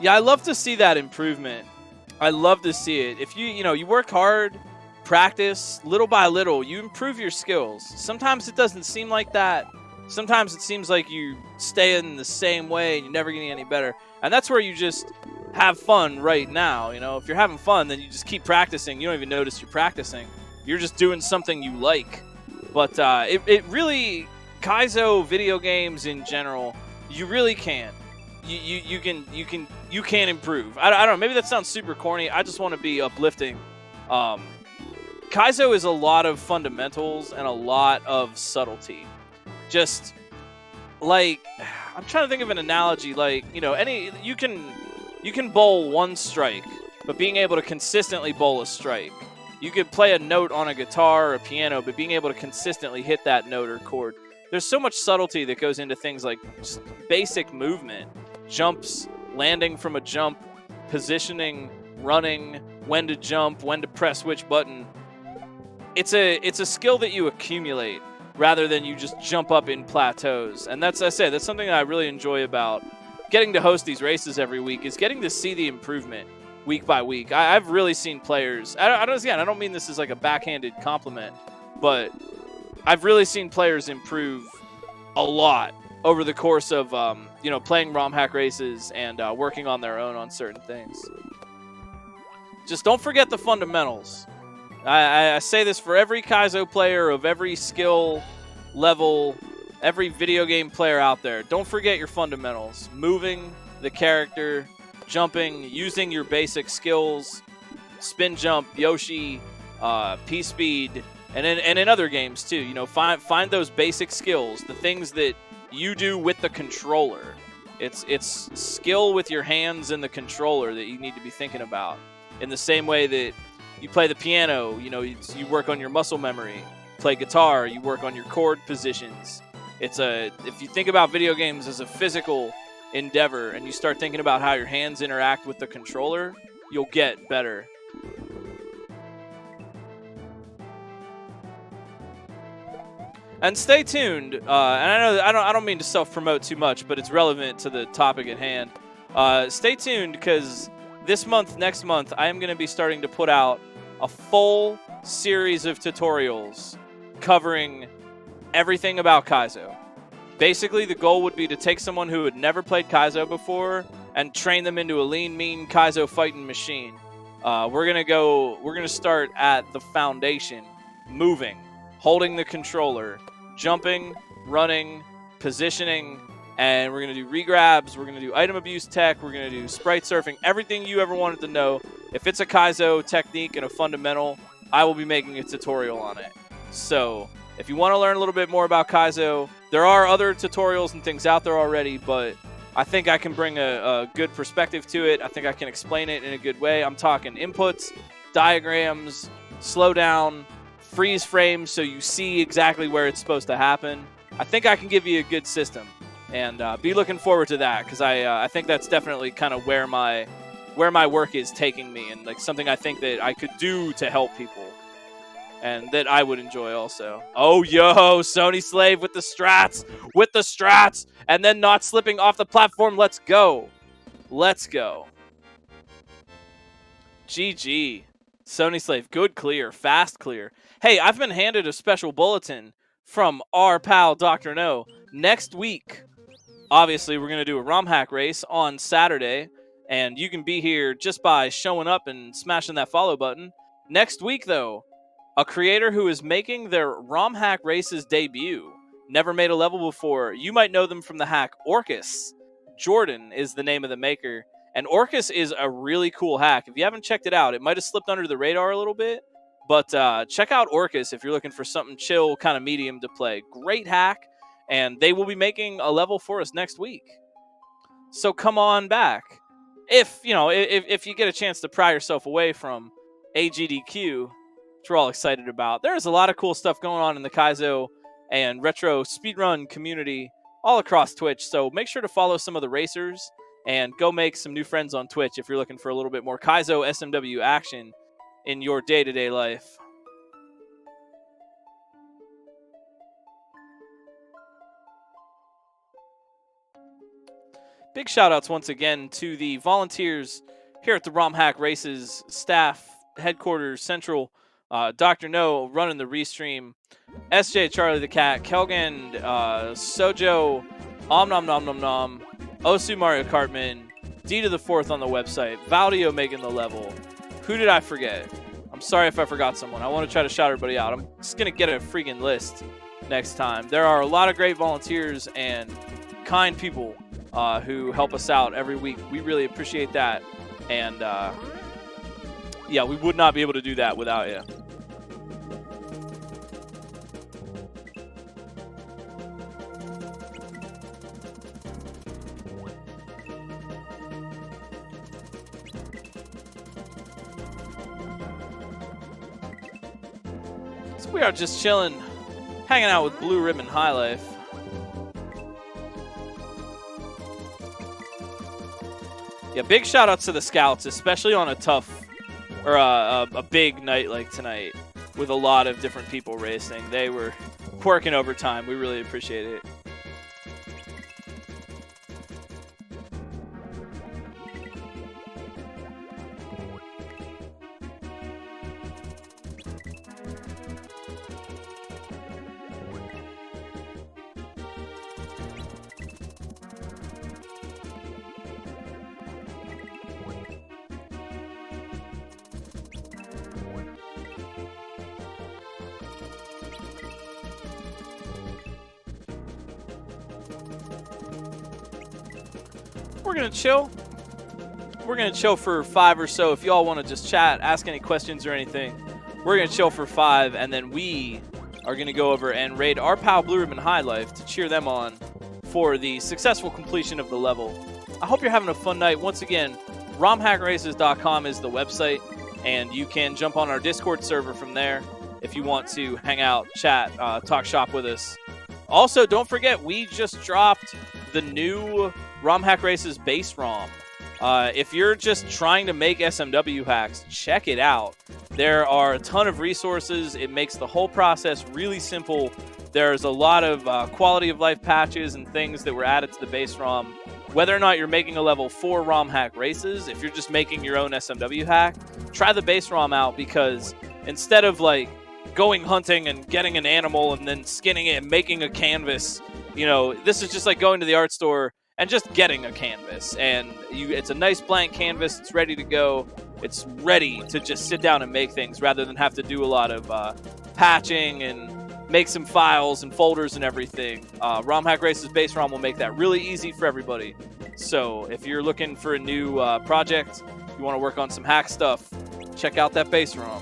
Speaker 1: Yeah, I love to see that improvement. I love to see it. If you work hard, practice little by little, you improve your skills. Sometimes it doesn't seem like that. Sometimes it seems like you stay in the same way and you're never getting any better. And that's where you just have fun right now. If you're having fun, then you just keep practicing. You don't even notice you're practicing. You're just doing something you like. But it really, Kaizo video games in general, you really can. You can improve. I don't know. Maybe that sounds super corny. I just want to be uplifting. Kaizo is a lot of fundamentals and a lot of subtlety. Just like I'm trying to think of an analogy. Like you can bowl one strike, but being able to consistently bowl a strike. You could play a note on a guitar or a piano, but being able to consistently hit that note or chord. There's so much subtlety that goes into things like just basic movement, jumps, landing from a jump, positioning, running, when to jump, when to press which button. It's a skill that you accumulate rather than you just jump up in plateaus. And that's something that I really enjoy about getting to host these races every week is getting to see the improvement week by week. I've really seen players. I don't mean this as like a backhanded compliment, but I've really seen players improve a lot over the course of playing Romhack races and working on their own on certain things. Just don't forget the fundamentals. I say this for every Kaizo player of every skill level, every video game player out there. Don't forget your fundamentals. Moving the character, jumping, using your basic skills, spin jump, Yoshi, P-speed, and in other games too. Find those basic skills, the things that you do with the controller. It's skill with your hands and the controller that you need to be thinking about. In the same way that you play the piano, you work on your muscle memory. Play guitar, you work on your chord positions. If you think about video games as a physical endeavor and you start thinking about how your hands interact with the controller, you'll get better. And stay tuned. And I don't mean to self-promote too much, but it's relevant to the topic at hand. Stay tuned because next month, I am going to be starting to put out a full series of tutorials covering everything about Kaizo. Basically, the goal would be to take someone who had never played Kaizo before and train them into a lean, mean Kaizo fighting machine. We're gonna start at the foundation, moving, holding the controller, jumping, running, positioning, and we're gonna do regrabs. We're gonna do item abuse tech. We're gonna do sprite surfing. Everything you ever wanted to know. If it's a Kaizo technique and a fundamental, I will be making a tutorial on it. So if you want to learn a little bit more about Kaizo, there are other tutorials and things out there already, but I think I can bring a good perspective to it. I think I can explain it in a good way. I'm talking inputs, diagrams, slow down, freeze frames so you see exactly where it's supposed to happen. I think I can give you a good system, and be looking forward to that because I think that's definitely kind of where my work is taking me and like something I think that I could do to help people. And that I would enjoy also. Oh, yo, Sony Slave with the strats, and then not slipping off the platform. Let's go. GG. Sony Slave, good clear, fast clear. Hey, I've been handed a special bulletin from our pal Dr. No. Next week, obviously, we're going to do a Romhack race on Saturday, and you can be here just by showing up and smashing that follow button. Next week, though, a creator who is making their Romhack races debut. Never made a level before. You might know them from the hack Orcus. Jordan is the name of the maker. And Orcus is a really cool hack. If you haven't checked it out, it might have slipped under the radar a little bit. But check out Orcus if you're looking for something chill, kind of medium to play. Great hack. And they will be making a level for us next week. So come on back. If you get a chance to pry yourself away from AGDQ, which we're all excited about. There's a lot of cool stuff going on in the Kaizo and retro speedrun community all across Twitch. So make sure to follow some of the racers and go make some new friends on Twitch if you're looking for a little bit more Kaizo SMW action in your day-to-day life. Big shout outs once again to the volunteers here at the Romhack Races staff, headquarters, central, Dr. No running the restream, SJ Charlie the Cat, Kelgan, Sojo, Om Nom Nom Nom Nom, Osu Mario Cartman, D to the fourth on the website, Valdio making the level. Who did I forget? I'm sorry if I forgot someone. I want to try to shout everybody out. I'm just going to get a freaking list next time. There are a lot of great volunteers and kind people who help us out every week. We really appreciate that. And, yeah, we would not be able to do that without you. So we are just chilling, hanging out with Blue Ribbon High Life. Yeah, big shout outs to the scouts, especially on a tough or a big night like tonight with a lot of different people racing. They were working overtime. We really appreciate it. We're going to chill. We're going to chill for 5 or so. If y'all want to just chat, ask any questions or anything, we're going to chill for 5, and then we are going to go over and raid our pal Blue Ribbon High Life to cheer them on for the successful completion of the level. I hope you're having a fun night. Once again, romhackraces.com is the website, and you can jump on our Discord server from there if you want to hang out, chat, talk shop with us. Also, don't forget, we just dropped the new Romhack Races base ROM. If you're just trying to make SMW hacks, check it out. There are a ton of resources. It makes the whole process really simple. There's a lot of quality of life patches and things that were added to the base ROM. Whether or not you're making a level for Romhack Races, if you're just making your own SMW hack, try the base ROM out, because instead of like going hunting and getting an animal and then skinning it and making a canvas, you know, this is just like going to the art store and just getting a canvas, and it's a nice blank canvas. It's ready to go. It's ready to just sit down and make things rather than have to do a lot of patching and make some files and folders and everything. Romhack Races base ROM will make that really easy for everybody. So if you're looking for a new project, you want to work on some hack stuff, check out that base ROM.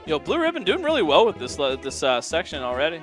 Speaker 1: Yo, Blue Ribbon doing really well with this section already.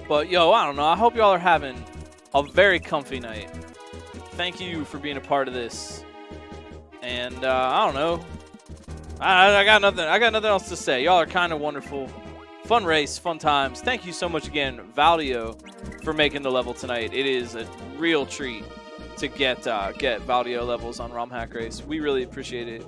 Speaker 1: But, yo, I don't know. I hope y'all are having a very comfy night. Thank you for being a part of this. And, I don't know. I got nothing else to say. Y'all are kind of wonderful. Fun race, fun times. Thank you so much again, Valdio, for making the level tonight. It is a real treat. to get Valdio levels on Romhack Race. We really appreciate it.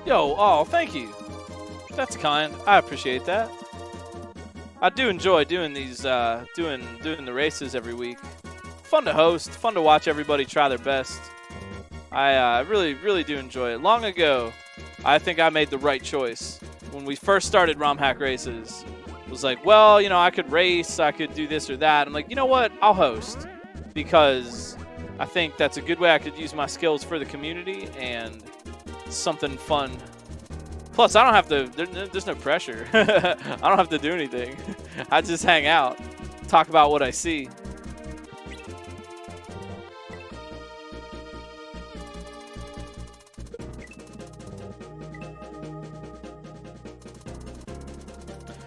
Speaker 1: Yo, oh, thank you. That's kind. I appreciate that. I do enjoy doing these, doing the races every week. Fun to host. Fun to watch everybody try their best. I really do enjoy it. Long ago, I think I made the right choice when we first started Romhack Races. It was like, well, you know, I could race, I could do this or that. I'm like, you know what? I'll host because I think that's a good way I could use my skills for the community and something fun. Plus, I don't have to, there's no pressure. I don't have to do anything. I just hang out, talk about what I see.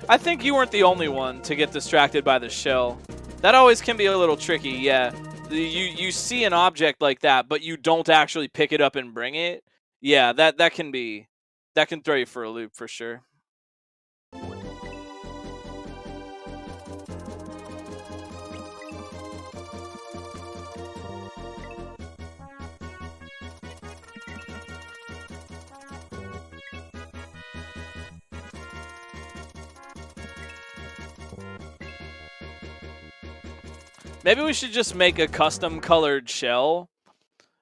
Speaker 1: I think you weren't the only one to get distracted by the shell. That always can be a little tricky, yeah. You see an object like that, but you don't actually pick it up and bring it. Yeah, that can throw you for a loop for sure. Maybe we should just make a custom colored shell.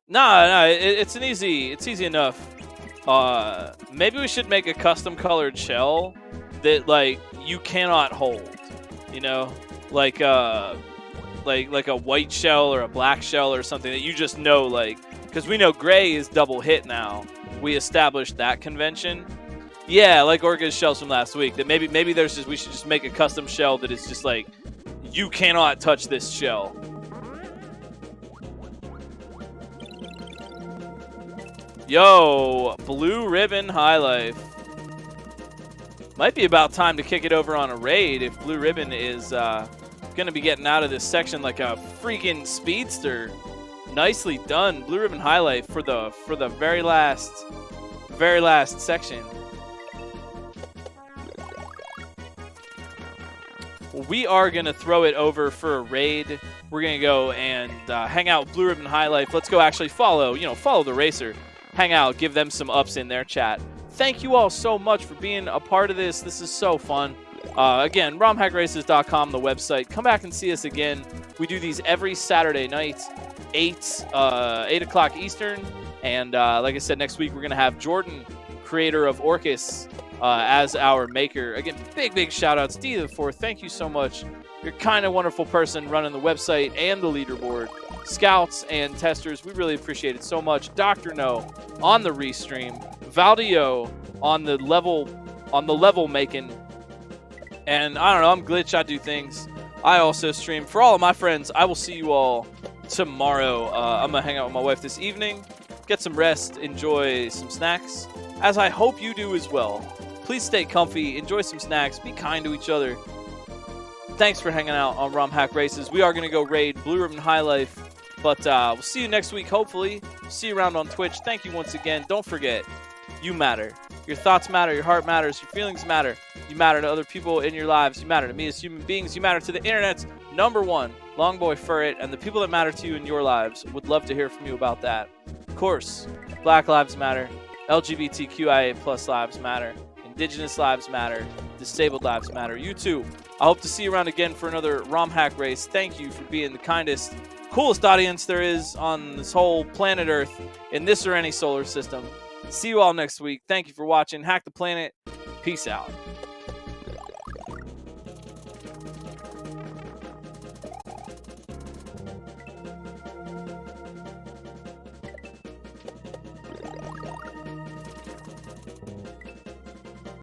Speaker 1: Nah, it's easy enough. Maybe we should make a custom colored shell that like you cannot hold. You know, like a white shell or a black shell or something that you just know, like, because we know gray is double hit now. We established that convention. Yeah, like Orca's shells from last week. That maybe we should just make a custom shell that is just like you cannot touch this shell. Yo, Blue Ribbon High Life. Might be about time to kick it over on a raid if Blue Ribbon is going to be getting out of this section like a freaking speedster. Nicely done, Blue Ribbon High Life for the very last section. We are going to throw it over for a raid. We're going to go and hang out with Blue Ribbon High Life. Let's go actually follow the racer. Hang out, give them some ups in their chat. Thank you all so much for being a part of this. This is so fun. Again, romhackraces.com, the website. Come back and see us again. We do these every Saturday night, 8 o'clock Eastern. And like I said, next week we're going to have Jordan, creator of Orcus, as our maker. Again, big shout outs. D4, thank you so much. You're kind of wonderful person running the website and the leaderboard. Scouts and testers, we really appreciate it so much. Dr. No on the restream. Valdio on the level making. And I don't know, I'm Glitch, I do things. I also stream. For all of my friends, I will see you all tomorrow. I'm going to hang out with my wife this evening, get some rest, enjoy some snacks, as I hope you do as well. Please stay comfy, enjoy some snacks, be kind to each other. Thanks for hanging out on Romhack Races. We are going to go raid Blue Ribbon High Life, but we'll see you next week, hopefully. See you around on Twitch. Thank you once again. Don't forget, you matter. Your thoughts matter, your heart matters, your feelings matter. You matter to other people in your lives. You matter to me as human beings. You matter to the internet's #1, Longboy Furret, and the people that matter to you in your lives. Would love to hear from you about that. Of course, Black Lives Matter, LGBTQIA+ lives matter, Indigenous lives matter, disabled lives matter. You too. I hope to see you around again for another Romhack race. Thank you for being the kindest, coolest audience there is on this whole planet Earth, in this or any solar system. See you all next week. Thank you for watching. Hack the Planet. Peace out.